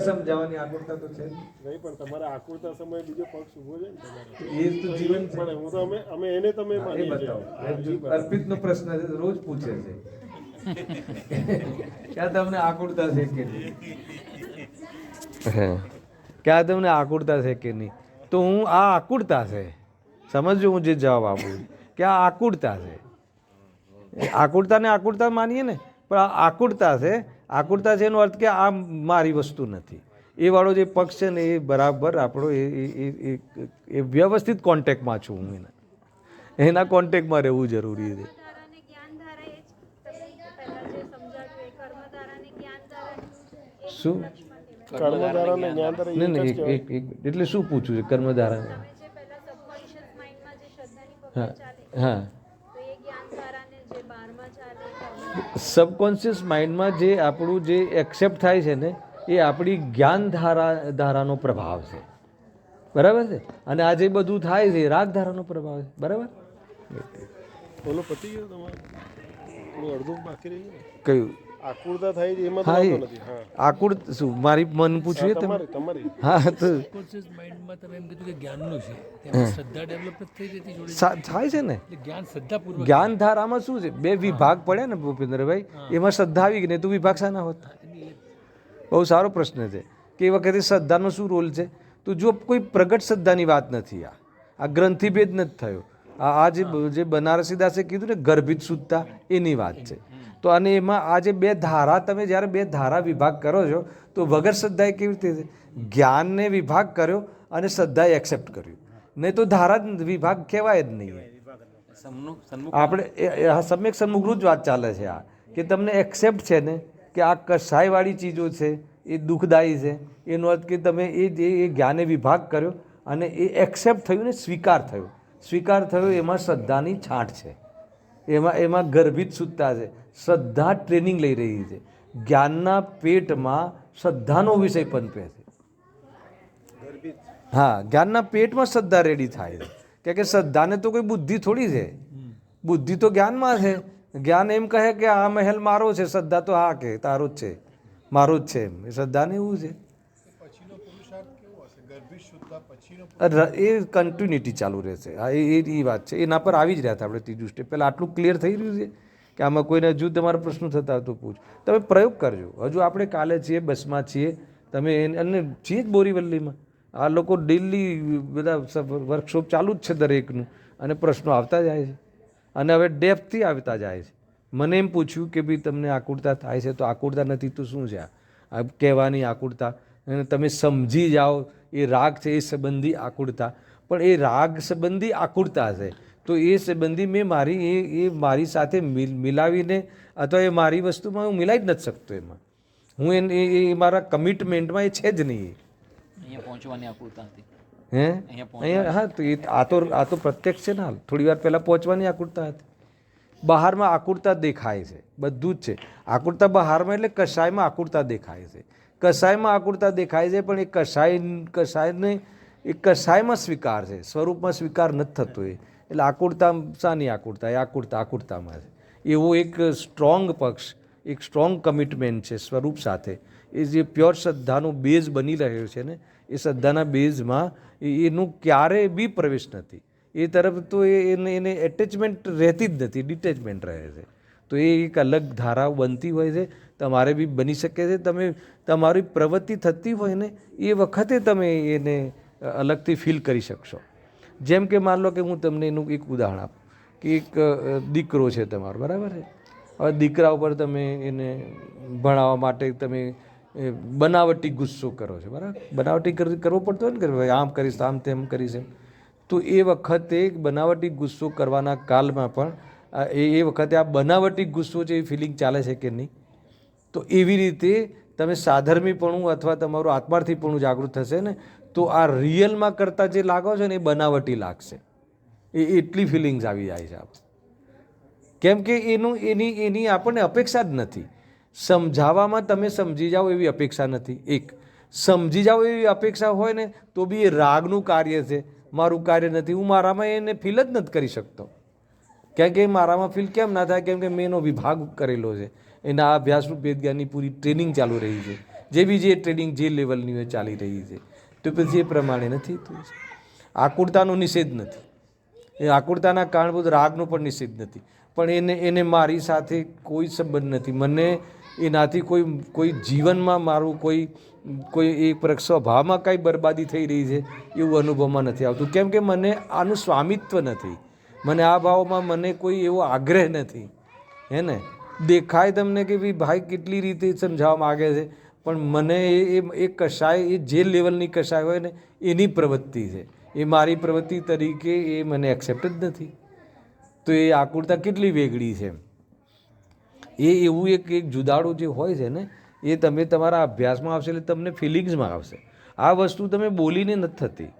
સમજાવવાની આકુળતા તો છે નહીં, પણ તમારા આકુળતા સમયે બીજો પક્ષ ઉભો છે ને તમારો. એ તો જીવન છે. પણ હું તો અમે એને તમે એ માનીએ છીએ. બતાવો. અર્પિતનો પ્રશ્ન છે, રોજ પૂછે છે ક્યાં તમને આકુળતા છે કે નહીં, ક્યાં તમને આકુળતા છે કે નહીં? તો હું આ આકુળતા છે, સમજો હું જે જવાબ આપું કે આ આકુળતા છે. આકુળતાને આકુળતા માનીએ ને, પણ આ આકુળતા છે. આકુળતા છે એનો અર્થ કે આ મારી વસ્તુ નથી. એ વાળો જે પક્ષ છે ને એ બરાબર આપણો એ વ્યવસ્થિત કોન્ટેક્ટમાં છું હું, એના કોન્ટેક્ટમાં રહેવું જરૂરી છે. શું કર્મધારા ને જ્ઞાનધારા નહીં નહીં એટલે શું પૂછવું છે કર્મધારા? હા હા, સબકોન્શિયસ માઇન્ડમાં જે આપણું જે એક્સેપ્ટ થાય છે ને એ આપણી જ્ઞાન ધારાનો પ્રભાવ છે, બરાબર છે. અને આ જે બધું થાય છે એ રાગ ધારાનો પ્રભાવ છે, બરાબર. બોલો પતી ગયો તમારે? થોડું અડધું બાકી રહી ગયું. કયું આકુળતા થાય છે એમાં તો હા વાંધો એ નથી. હા, આકુળ શું મારી મન પૂછ્યું તમે? તમારી હા તો સબકોન્શિયસ માઇન્ડમાં તમે એમ કીધું કે જ્ઞાનનું છે, તેમાં શ્રદ્ધા ડેવલપ થઈ જતી જોડે થાય છે ને. એટલે જ્ઞાન શ્રદ્ધાપૂર્વક જ્ઞાન ધારામાં શું છે, 2 વિભાગ પડે ને ભૂપેન્દ્રભાઈ, એમાં શ્રદ્ધા આવી ગઈ ને તો વિભાગ શાના હોત? બહુ સારો પ્રશ્ન છે કે એ વખતે શ્રદ્ધાનો શું રોલ છે. તો જો કોઈ પ્રગટ શ્રદ્ધાની વાત નથી, આ ગ્રંથિભેદ નથી થયો, આ જે બનારસી દાસે કીધું ને ગર્ભિત શુદ્ધતા એની વાત છે. તો અને એમાં આ જે 2 ધારા, તમે જ્યારે 2 ધારા વિભાગ કરો છો તો વગર શ્રદ્ધાએ કેવી રીતે છે? જ્ઞાનને વિભાગ કર્યો અને શ્રદ્ધાએ એક્સેપ્ટ કર્યું, નહીં તો ધારા વિભાગ કહેવાય જ નહીં. આપણે સમ્યક સન્મુખનું જ વાત ચાલે છે આ, કે તમને એક્સેપ્ટ છે ને કે આ કસાયવાળી ચીજો છે એ દુઃખદાયી છે, એનો અર્થ કે તમે એ જ્ઞાને વિભાગ કર્યો અને એ એક્સેપ્ટ થયું ને સ્વીકાર થયો એમાં શ્રદ્ધાની છાંટ છે, એમાં ગર્ભિત શુદ્ધતા છે. શ્રદ્ધા ટ્રેનિંગ લઈ રહી છે, જ્ઞાનના પેટમાં શ્રદ્ધાનો વિષય પનપે છે. હા, જ્ઞાનના પેટમાં શ્રદ્ધા રેડી થાય છે, કે શ્રદ્ધાને તો કોઈ બુદ્ધિ થોડી છે, બુદ્ધિ તો જ્ઞાનમાં છે. જ્ઞાન એમ કહે કે આ મહેલ મારો છે, શ્રદ્ધા તો હા કે તારો જ છે, મારો જ છે, એમ શ્રદ્ધાને એવું છે. એ કન્ટિન્યુટી ચાલુ રહેશે. હા, એ વાત છે, એના પર આવી જ રહ્યા હતા આપણે ત્રીજું સ્ટેપ. પહેલાં આટલું ક્લિયર થઈ રહ્યું છે કે આમાં કોઈને હજુ તમારા પ્રશ્નો થતા હોય તો પૂછ, તમે પ્રયોગ કરજો. હજુ આપણે કાલે છીએ, બસમાં છીએ, તમે અને છીએ જ બોરીવલ્લીમાં, આ લોકો ડેલી બધા વર્કશોપ ચાલુ જ છે દરેકનું, અને પ્રશ્નો આવતા જાય છે અને હવે ડેપ્થથી આવતા જાય છે. મને એમ પૂછ્યું કે ભાઈ તમને આકુળતા થાય છે, તો આકુળતા નથી તો શું છે? આ કહેવાની આકુળતા, અને તમે સમજી જાઓ એ રાગ છે એ સંબંધી આકુળતા, પણ એ રાગ સંબંધી આકુળતા છે તો એ સંબંધી મેં મારી સાથે મિલાવીને અથવા એ મારી વસ્તુમાં હું મિલાવી જ નથી શકતો. એમાં હું એ મારા કમિટમેન્ટમાં એ છે જ નહીં. અહીંયા પહોંચવાની આકુળતા હતી. હે અહીંયા હા, તો આ તો પ્રત્યક્ષ છે ને. હાલ થોડી વાર પહેલાં પહોંચવાની આકુળતા હતી. બહારમાં આકુળતા દેખાય છે, બધું જ છે. આકુળતા બહારમાં એટલે કશાયમાં આકુળતા દેખાય છે, કશાયમાં આકુળતા દેખાય છે, પણ એ કશાયને એ કશાયમાં સ્વીકાર છે, સ્વરૂપમાં સ્વીકાર નથી થતો. એટલે આકુળતા શાની આકુળતા? એ આકુળતામાં છે. એવો એક સ્ટ્રોંગ પક્ષ, એક સ્ટ્રોંગ કમિટમેન્ટ છે સ્વરૂપ સાથે. એ જે પ્યોર શ્રદ્ધાનો બેઝ બની રહ્યો છે ને, એ શ્રદ્ધાના બેઝમાં એનું ક્યારેય બી પ્રવેશ નથી. એ તરફ તો એને એટેચમેન્ટ રહેતી જ નથી, ડિટેચમેન્ટ રહે છે. તો એ એક અલગ ધારાઓ બનતી હોય છે, તમારે બી બની શકે છે. તમે તમારી પ્રવૃત્તિ થતી હોય ને એ વખતે તમે એને અલગથી ફીલ કરી શકશો. જેમ કે માન લો કે હું તમને એનું એક ઉદાહરણ આપું કે એક દીકરો છે તમારો, બરાબર છે. હવે દીકરા ઉપર તમે એને ભણાવવા માટે તમે બનાવટી ગુસ્સો કરો છો, બરાબર. બનાવટી કરવો પડતો હોય ને કે ભાઈ આમ કરીશ, આમ તેમ કરીશ એમ. તો એ વખતે બનાવટી ગુસ્સો કરવાના કાલમાં પણ એ વખતે આ બનાવટી ગુસ્સો છે એ ફિલિંગ ચાલે છે કે નહીં? તો એવી રીતે તમે સાધર્મીપણું અથવા તમારું આત્માર્થીપણું જાગૃત થશે ને તો આ રિયલમાં કરતાં જે લાગો છો ને એ બનાવટી લાગશે. એટલી ફિલિંગ્સ આવી જાય છે આપણે. કેમ કે એની આપણને અપેક્ષા જ નથી. સમજાવવામાં તમે સમજી જાઓ એવી અપેક્ષા નથી. એક સમજી જાઓ એવી અપેક્ષા હોય ને તો બી એ રાગનું કાર્ય છે, મારું કાર્ય નથી. હું મારામાં એને ફીલ જ નથી કરી શકતો. કેમ કે મારામાં ફીલ કેમ ના થાય? કેમ કે મેં એનો વિભાગ કરેલો છે, એના અભ્યાસરૂપ વેદજ્ઞાનની પૂરી ટ્રેનિંગ ચાલુ રહી છે. જે બી જે ટ્રેનિંગ જે લેવલની હોય ચાલી રહી છે, તો પછી એ પ્રમાણે નથી થતું. આકુળતાનો નિષેધ નથી, એ આકુળતાના કારણભૂત રાગનો પણ નિષેધ નથી, પણ એને મારી સાથે કોઈ સંબંધ નથી. મને એનાથી કોઈ જીવનમાં મારું કોઈ એક સ્વભાવમાં કાંઈ બરબાદી થઈ રહી છે એવું અનુભવમાં નથી આવતું. કેમ કે મને આનું સ્વામિત્વ નથી, મને આ ભાવમાં મને કોઈ એવો આગ્રહ નથી. હે ને? દેખાય તમને કે ભાઈ કેટલી રીતે સમજાવવા માગે છે, પણ મને એ કશાય, એ જે લેવલની કશાય હોય ને એની પ્રવૃત્તિ છે, એ મારી પ્રવૃત્તિ તરીકે એ મને એક્સેપ્ટ જ નથી. તો એ આકુળતા કેટલી વેગળી છે. એ એવું એક જુદાળું જે હોય છે ને એ તમે તમારા અભ્યાસમાં આવશે એટલે તમને ફિલિંગ્સમાં આવશે. આ વસ્તુ તમે બોલીને નથી થતી.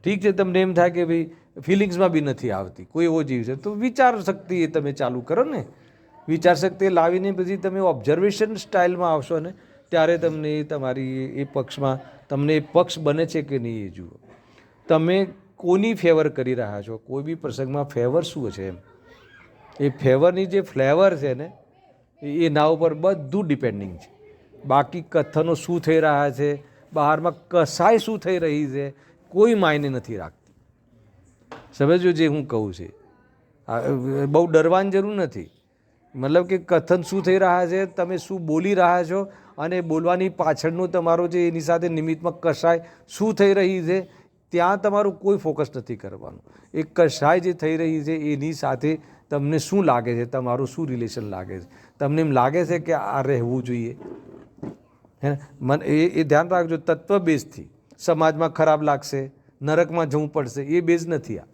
ઠીક છે, તમને એમ થાય કે ભાઈ ફિલિંગ્સમાં બી નથી આવતી, કોઈ એવો જીવ છે, તો વિચાર શક્તિ એ તમે ચાલુ કરો ને. વિચાર શક્તિ લાવીને પછી તમે ઓબ્ઝર્વેશન સ્ટાઇલમાં આવશો ને ત્યારે તમને તમારી એ પક્ષમાં તમને એ પક્ષ બને છે કે નહીં એ જુઓ. તમે કોની ફેવર કરી રહ્યા છો? કોઈ બી પ્રસંગમાં ફેવર શું છે એમ, એ ફેવરની જે ફ્લેવર છે ને એના ઉપર બધું ડિપેન્ડિંગ છે. બાકી કથનો શું થઈ રહ્યા છે, બહારમાં કસાય શું થઈ રહી છે, કોઈ માયને નથી રાખતી. સમજો જે હું કહું છે, બહુ ડરવાની જરૂર નથી. મતલબ કે કથન શું થઈ રહ્યા છે, તમે શું બોલી રહ્યા છો અને બોલવાની પાછળનું તમારો જે એની સાથે નિમિત્તમાં કશાય શું થઈ રહી છે ત્યાં તમારું કોઈ ફોકસ નથી કરવાનું. એ કશાય જે થઈ રહી છે એની સાથે તમને શું લાગે છે, તમારું શું રિલેશન લાગે છે, તમને એમ લાગે છે કે આ રહેવું જોઈએ. હે મને એ ધ્યાન રાખજો. તત્વ બેઝથી સમાજમાં ખરાબ લાગશે, નરકમાં જવું પડશે, એ બેઝ નથી આ.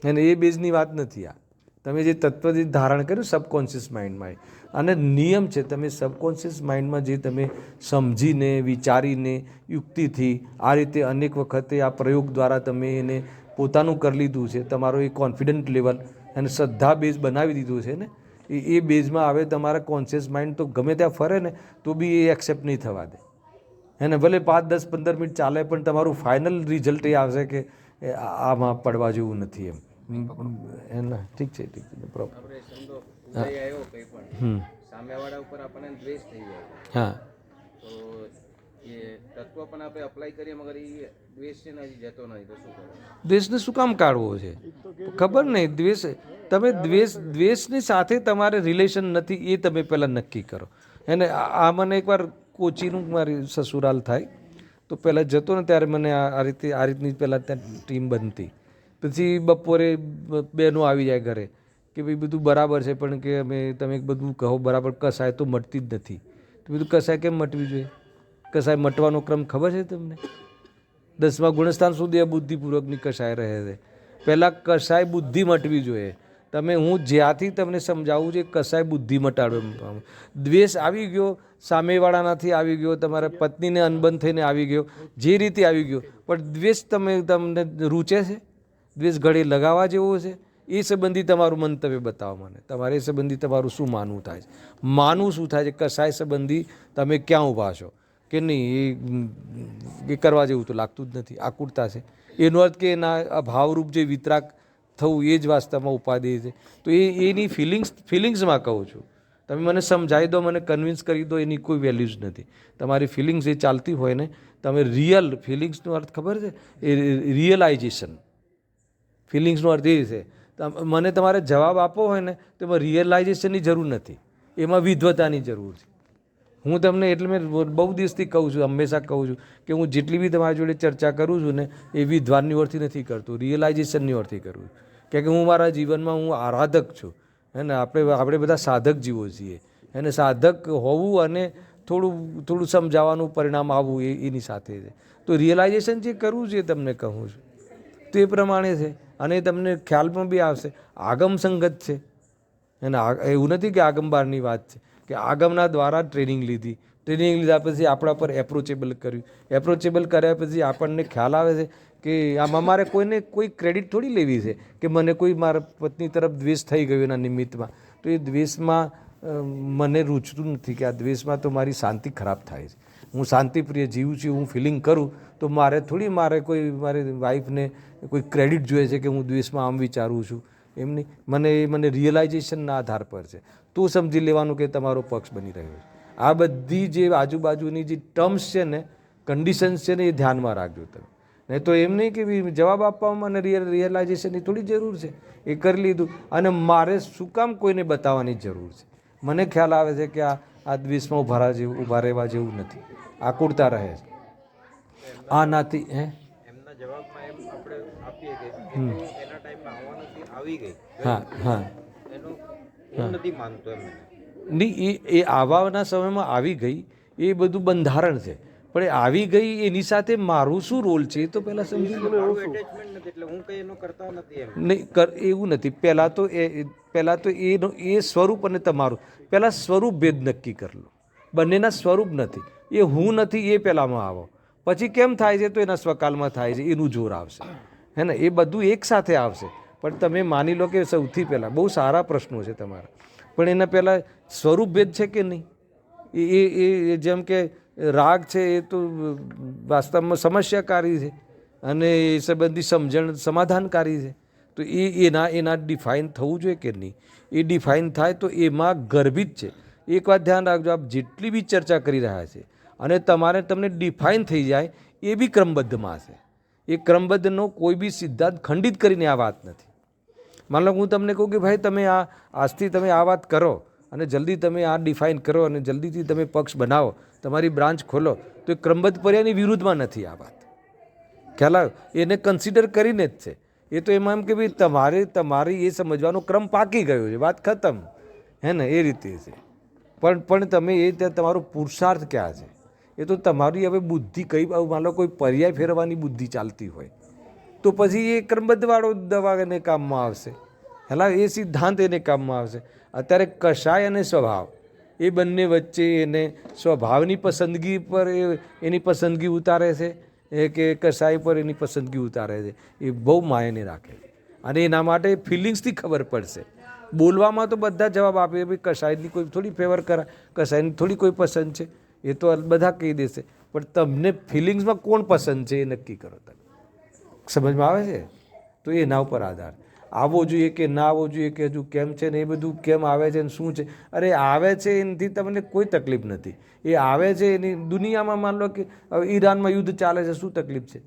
અને એ બેઝની વાત નથી આ. તમે જે તત્વ ધારણ કર્યું સબકોન્શિયસ માઇન્ડમાં, અને નિયમ છે તમે સબકોન્શિયસ માઇન્ડમાં જે તમે સમજીને વિચારીને યુક્તિથી આ રીતે અનેક વખતે આ પ્રયોગ દ્વારા તમે એને પોતાનું કરી લીધું છે, તમારો એ કોન્ફિડન્ટ લેવલ અને શ્રદ્ધા બેઝ બનાવી દીધું છે ને, એ બેઝમાં હવે તમારા કોન્શિયસ માઇન્ડ તો ગમે ત્યાં ફરે ને તો બી એ એક્સેપ્ટ નહીં થવા દે. એને ભલે 5, 10, 15 મિનિટ ચાલે પણ તમારું ફાઇનલ રિઝલ્ટ એ આવશે કે આમાં પડવા જેવું નથી એમ. એના ઠીક છે, ઠીક છે, પ્રોબ્લેમ. સામેવાળા ઉપર આપણને દ્વેષ થઈ જાય. હા, તો એ તત્વ પણ આપણે અપ્લાય કરીએ મગર એ દ્વેષ છે ને હજી જતો નથી, તો શું કરવું? દ્વેષને શું કામ કાઢવો છે? ખબર નહીં. તમે દ્વેષની સાથે તમારે રિલેશન નથી એ તમે પહેલાં નક્કી કરો. અને આ મને એકવાર કોચીનું મારી સસુરાલ થાય તો પહેલાં જતો ને ત્યારે મને આ રીતની પહેલાં ત્યાં ટીમ બનતી. પછી બપોરે બહેનો આવી જાય ઘરે કે ભાઈ બધું બરાબર છે પણ કે તમે બધું કહો બરાબર, કસાય તો મટતી જ નથી. તો બધું કસાય કેમ મટવી જોઈએ? કસાય મટવાનો ક્રમ ખબર છે તમને? 10મા ગુણસ્થાન સુધી આ બુદ્ધિપૂર્વકની કસાય રહે છે. પહેલાં કસાય બુદ્ધિ મટવી જોઈએ. હું જ્યાંથી તમને સમજાવું છે કસાય બુદ્ધિ મટાડો. દ્વેષ આવી ગયો સામેવાળાનાથી, આવી ગયો તમારા પત્નીને અનબન થઈને આવી ગયો, જે રીતે આવી ગયો, પણ દ્વેષ તમને રૂચે છે? દ્વેષ ગળે લગાવવા જેવો છે? એ સંબંધી તમારું મંતવ્ય બતાવો મને. તમારે એ સંબંધી તમારું શું માનવું થાય છે? માનવું શું થાય છે? કસાય સંબંધી તમે ક્યાં ઊભા છો કે નહીં એ કરવા જેવું તો લાગતું જ નથી. આકુળતા છે એનો અર્થ કે એના અભાવરૂપ જે વિતરાક થવું એ જ વાસ્તવમાં ઉપાધિ છે. તો એની ફિલિંગ્સમાં કહું છું. તમે મને સમજાવી દો, મને કન્વિન્સ કરી દો, એની કોઈ વેલ્યુ જ નથી. તમારી ફિલિંગ્સ એ ચાલતી હોય ને, તમે રિયલ ફિલિંગ્સનો અર્થ ખબર છે? એ રિયલાઇઝેશન, ફિલિંગ્સનો અર્થ એ છે મને તમારે જવાબ આપવો હોય ને તો એમાં રિયલાઇઝેશનની જરૂર નથી, એમાં વિદ્વતાની જરૂર છે. હું તમને એટલે મેં બહુ દિવસથી કહું છું, હંમેશા કહું છું કે હું જેટલી બી તમારી જોડે ચર્ચા કરું છું ને એ વિદ્વાનની ઓરથી નથી કરતો, રિયલાઇઝેશનની ઓરથી કરું છું. કે હું મારા જીવનમાં હું આરાધક છું, હે ને. આપણે બધા સાધક જીવો છીએ, એને સાધક હોવું અને થોડું સમજાવવાનું પરિણામ આવવું એની સાથે છે. તો રિયલાઇઝેશન જે કરવું છે તમને કહું છું તો એ પ્રમાણે છે. અને તમને ખ્યાલમાં બી આવશે આગમ સંગત છે, અને એવું નથી કે આગમ બહારની વાત છે, કે આગમના દ્વારા ટ્રેનિંગ લીધા પછી આપણા પર એપ્રોચેબલ કર્યું, એપ્રોચેબલ કર્યા પછી આપણને ખ્યાલ આવે છે કે આમાં મારે કોઈને કોઈ ક્રેડિટ થોડી લેવી છે કે મને કોઈ મારા પત્ની તરફ દ્વેષ થઈ ગયો એના નિમિત્તમાં, તો એ દ્વેષમાં મને રૂચતું નથી કે આ દ્વેષમાં તો મારી શાંતિ ખરાબ થાય છે. હું શાંતિપ્રિય જીવું છું, હું ફિલિંગ કરું તો મારે મારી વાઈફને કોઈ ક્રેડિટ જોઈએ છે કે હું દ્વેષમાં આમ વિચારું છું, એમ નહીં. મને રિયલાઇઝેશનના આધાર પર છે તો સમજી લેવાનું કે તમારો પક્ષ બની રહ્યો છે. આ બધી જે આજુબાજુની જે ટર્મ્સ છે ને, કન્ડિશન્સ છે ને, એ ધ્યાનમાં રાખજો તમે. નહીં તો એમ નહીં કે જવાબ આપવામાં અને રિયલાઇઝેશનની થોડી જરૂર છે, એ કરી લીધું અને મારે શું કામ કોઈને બતાવવાની જરૂર છે. મને ખ્યાલ આવે છે કે આ દ્વેષમાં ઊભા રહેવા જેવું નથી, આકુળતા રહે છે. આ નાથી એમના જવાબમાં એમ આપણે આપીએ કે એના ટાઈમમાં આવવાનું આવી ગઈ, હા એનું હું નથી માનતો એમ. નહીં, એ આવવાના સમયમાં આવી ગઈ એ બધું બંધારણ છે, પણ એ આવી ગઈ એની સાથે મારું શું રોલ છે એ તો પહેલાં સમજી લો. એટેચમેન્ટ નથી એટલે હું કંઈ એનું કરતા નથી એમ. નહીં, એવું નથી. પહેલાં તો એ સ્વરૂપ અને તમારું પહેલાં સ્વરૂપ ભેદ નક્કી કરી લો. બંનેના સ્વરૂપ નથી, એ હું નથી એ પહેલાંમાં આવો. પછી કેમ થાય છે તો એના સ્વકાલમાં થાય છે, એનું જોર આવશે, હે ને. એ બધું એક સાથે આવશે. પણ તમે માની લો કે સૌથી પહેલાં બહુ સારા પ્રશ્નો છે તમારા, પણ એના પહેલાં સ્વરૂપ ભેદ છે કે નહીં? એ જેમ કે રાગ છે એ તો વાસ્તવમાં સમસ્યાકારી છે અને એ સંબંધી સમજણ સમાધાનકારી છે. તો એના ડિફાઇન થવું જોઈએ કે નહીં? એ ડિફાઇન થાય તો એમાં ગર્ભિત છે. એક વાત ધ્યાન રાખજો, આપ જેટલી બી ચર્ચા કરી રહ્યા છે અને તમને ડિફાઇન થઈ જાય એ બી ક્રમબદ્ધમાં હશે. એ ક્રમબદ્ધનો કોઈ બી સિદ્ધાંત ખંડિત કરીને આ વાત નથી. માન લો હું તમને કહું કે ભાઈ તમે આજથી તમે આ વાત કરો અને જલ્દી તમે આ ડિફાઇન કરો અને જલ્દીથી તમે પક્ષ બનાવો, તમારી બ્રાન્ચ ખોલો, તો એ ક્રમબદ્ધ પર્યાયની વિરુદ્ધમાં નથી આ વાત. ખ્યાલ આવ્યો? એને કન્સિડર કરીને જ છે. એ તો એમાં એમ કે ભાઈ તમારી એ સમજવાનો ક્રમ પાકી ગયો છે, વાત ખતમ, હે ને. એ રીતે છે. પણ તમે તમારો પુરુષાર્થ ક્યાં છે એ તો તમારી હવે બુદ્ધિ માન લો કોઈ પર્યાય ફેરવાની બુદ્ધિ ચાલતી હોય તો પછી એ ક્રમબદ્ધવાળો દવા એને કામમાં આવશે, હેલા. એ સિદ્ધાંત એને કામમાં આવશે. અત્યારે કષાય અને સ્વભાવ એ બંને વચ્ચે એને સ્વભાવની પસંદગી પર એની પસંદગી ઉતારે છે કે કષાય પર એની પસંદગી ઉતારે છે, એ બહુ માયને રાખે છે. અને એના માટે ફિલિંગ્સથી ખબર પડશે. બોલવામાં તો બધા જવાબ આપે, ભાઈ કષાયની કોઈ થોડી ફેવર કરે, કષાયની થોડી કોઈ પસંદ છે, એ તો બધા કહી દેશે. પણ તમને ફિલિંગ્સમાં કોણ પસંદ છે એ નક્કી કરો તમે. સમજમાં આવે છે? તો એના ઉપર આધાર. આવવો જોઈએ કે ના આવવો જોઈએ, કે હજુ કેમ છે ને એ બધું કેમ આવે છે ને શું છે. અરે આવે છે એનાથી તમને કોઈ તકલીફ નથી. એ આવે છે એની દુનિયામાં માન લો કે હવે ઈરાનમાં યુદ્ધ ચાલે છે, શું તકલીફ છે,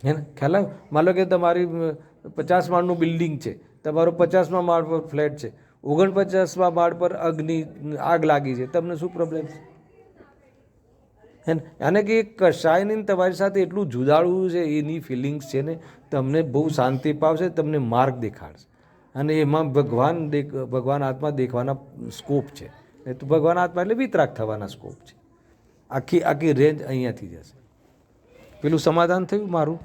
હે ને. ખ્યાલ આવે? માન લો કે તમારી 50 માળનું બિલ્ડિંગ છે, તમારો 50મા માળ પર ફ્લેટ છે, 49મા માળ પર આગ લાગી છે, તમને શું પ્રોબ્લેમ છે, હે ને. અને કે કશાયની તમારી સાથે એટલું જુદાળું છે, એની ફિલિંગ્સ છે ને, તમને બહુ શાંતિ પાવશે, તમને માર્ગ દેખાડશે. અને એમાં ભગવાન આત્મા દેખવાના સ્કોપ છે. એ તો ભગવાન આત્મા એટલે વિતરાગ થવાના સ્કોપ છે. આખી રેન્જ અહીંયાથી જશે. પેલું સમાધાન થયું મારું?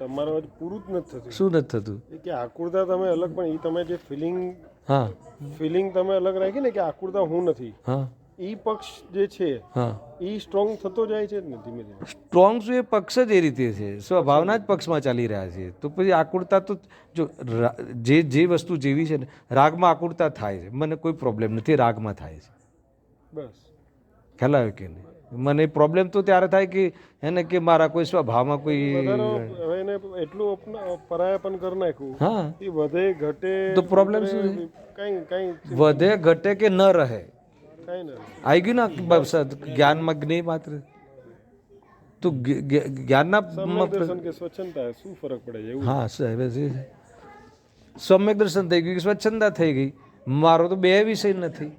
તમારા પૂરું જ નથી થતું. શું નથી થતું? કે આકુરતા તમે અલગ, પણ એ તમે જે હા ફિલિંગ તમે અલગ રાખી ને કે આકુરતા હું નથી, હા એ પક્ષ જે છે હા એ સ્ટ્રોંગ થતો જાય છે ને ધીમે ધીમે. સ્ટ્રોંગ શું? એ પક્ષ જ એ રીતે છે, સ્વભાવના જ પક્ષમાં ચાલી રહ્યા છે. તો પછી આકુરતા તો જો જે વસ્તુ જેવી છે ને, રાગમાં આકુરતા થાય છે, મને કોઈ પ્રોબ્લેમ નથી, રાગમાં થાય છે. બસ ખ્યાલ આવે કે નહીં? મને પ્રોબ્લેમ તો ત્યારે થાય કે એને કે મારા કોઈ સ્વભાવમાં કોઈ હવે એને એટલું પરાયાપન કરી નાખ્યું, હા, એ વધે ઘટે તો પ્રોબ્લેમ શું છે? કઈ વધે ઘટે કે ન રહે, કઈ ના આવી ગયું ને જ્ઞાનમાં જ્ઞેય માત્ર. તો જ્ઞાનના સમ્યક દર્શન કે સ્વચ્છંદતા શું ફરક પડે છે એવું? હા સાહેબ સમ્યક દર્શન થઈ ગયું, સ્વચ્છંદા થઈ ગઈ. મારો તો બે વિષય નથી,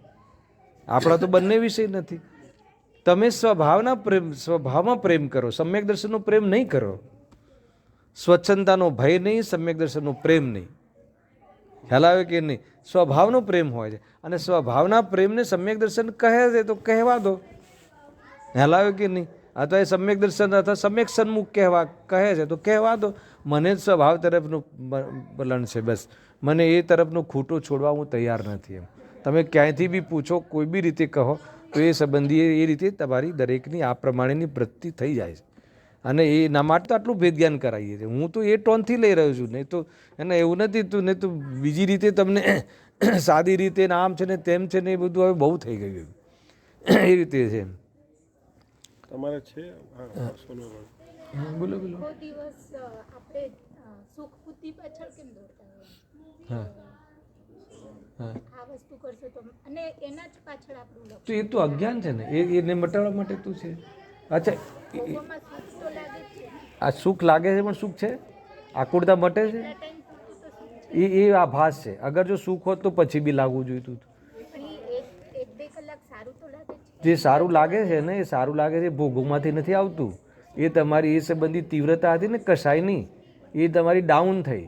આપણા તો બંને વિષય નથી. તમે સ્વભાવમાં પ્રેમ કરો, સમ્યક દર્શનનો પ્રેમ નહીં કરો. સ્વચ્છંદાનો ભય નહીં, સમ્યક દર્શનનો પ્રેમ નહીં. ખ્યાલ આવે કે નહીં? સ્વભાવનો પ્રેમ હોય છે, અને સ્વભાવના પ્રેમને સમ્યક દર્શન કહે છે તો કહેવા દો. ખ્યાલ આવે કે નહીં? અથવા એ સમ્યક દર્શન અથવા સમ્યક સન્મુખ કહે છે તો કહેવા દો. મને જ સ્વભાવ તરફનું વલણ છે, બસ મને એ તરફનું ખૂટું છોડવા હું તૈયાર નથી. એમ તમે ક્યાંયથી બી પૂછો, કોઈ બી રીતે કહો, તો એ સંબંધી એ રીતે તમારી દરેકની આ પ્રમાણેની વૃત્તિ થઈ જાય છે. અને એના માટે તો આટલું ભેદ જ્ઞાન કરાવીએ છીએ. હું તો એ ટોનથી લઈ રહ્યો છું, નહીં તો એને એવું નથી તું નહીં તો બીજી રીતે તમને સાદી રીતે આમ છે ને તેમ છે ને એ બધું હવે બહુ થઈ ગયું એ રીતે છે. તમારે છે? હા, બોલો બોલો. આખો દિવસ આપણે સુખ બુદ્ધિ પાછળ કેમ દોડતા હોય? હા હા, આ વસ્તુ કરશો તો, અને એના જ પાછળ આપણું લક્ષ્ય. તો એ તો અજ્ઞાન છે ને, એને મટાડવા માટે તું છે. અચ્છા, ભોગવવામાં સુખ તો લાગે જ છે, આ સુખ લાગે છે પણ સુખ છે, આકુરતા મટે છે, આ ટાઈમ પૂરતું તો સુખ છે. એ આભાસ છે. અગર જો સુખ હોત તો પછી બી લાગવું જોઈતું હતું. પણ એ એક બે કલાક સારું તો લાગે છે. જે સારું લાગે છે ને, એ સારું લાગે છે ભોગોમાંથી નથી આવતું. એ તમારી એ સંબંધી તીવ્રતા હતી ને કસાયની, એ તમારી ડાઉન થઈ.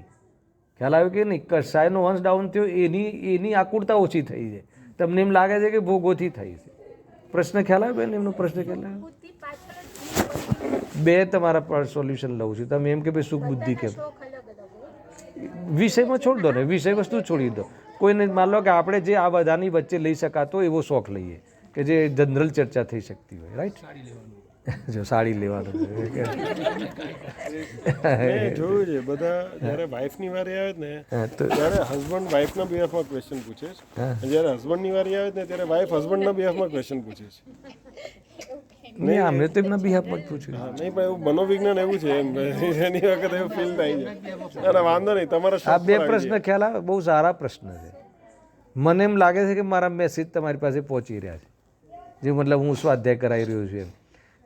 ખ્યાલ આવ્યો કે નહીં? કસાયનો અંશ ડાઉન થયો, એની આકુરતા ઓછી થઈ છે. તમને એમ લાગે છે કે ભોગોથી થઈ છે. પ્રશ્ન ખ્યાલ આવ્યો બેન? એમનો પ્રશ્ન ખ્યાલ આવ્યો? બુદ્ધિ પાછળ જ બે તમારા પર સોલ્યુશન લઉં છું. તમે એમ કે ભાઈ સુખ બુદ્ધિ કેમ, શોખ અલગ અલગ હોય. વિષયમાં છોડ દો ને, વિષય વસ્તુ છોડી દો. કોઈને માન લો કે આપણે જે આ બધાની વચ્ચે લઈ શકાતો એવો શોખ લઈએ કે જે જનરલ ચર્ચા થઈ શકતી હોય, રાઈટ? જો સાડી લેવાનું મેં જોયું છે બધા જ્યારે વાઈફની વારી આવે ને ત્યારે હસબન્ડ વાઈફના બિહાફમાં ક્વેશ્ચન પૂછે છે, અને જ્યારે હસબન્ડની વારી આવે ને ત્યારે વાઈફ હસબન્ડના બિહાફમાં ક્વેશ્ચન પૂછે છે. નહીં, અમે તો એમના બિહાફમાં જ પૂછ્યું. હા, નહીં પણ એવું મનોવિજ્ઞાન એવું છે એમ, એની વખત એવું ફીલ થાય છે. અને વાંધો નહીં, તમારા આ શોખ બે પર આવી પ્રશ્ન ખ્યાલ આવે, બહુ સારા પ્રશ્ન છે. મને એમ લાગે છે કે મારા મેસેજ તમારી પાસે પહોંચી રહ્યા છે, જે મતલબ હું સ્વાધ્યાય કરાવી રહ્યો છું એમ.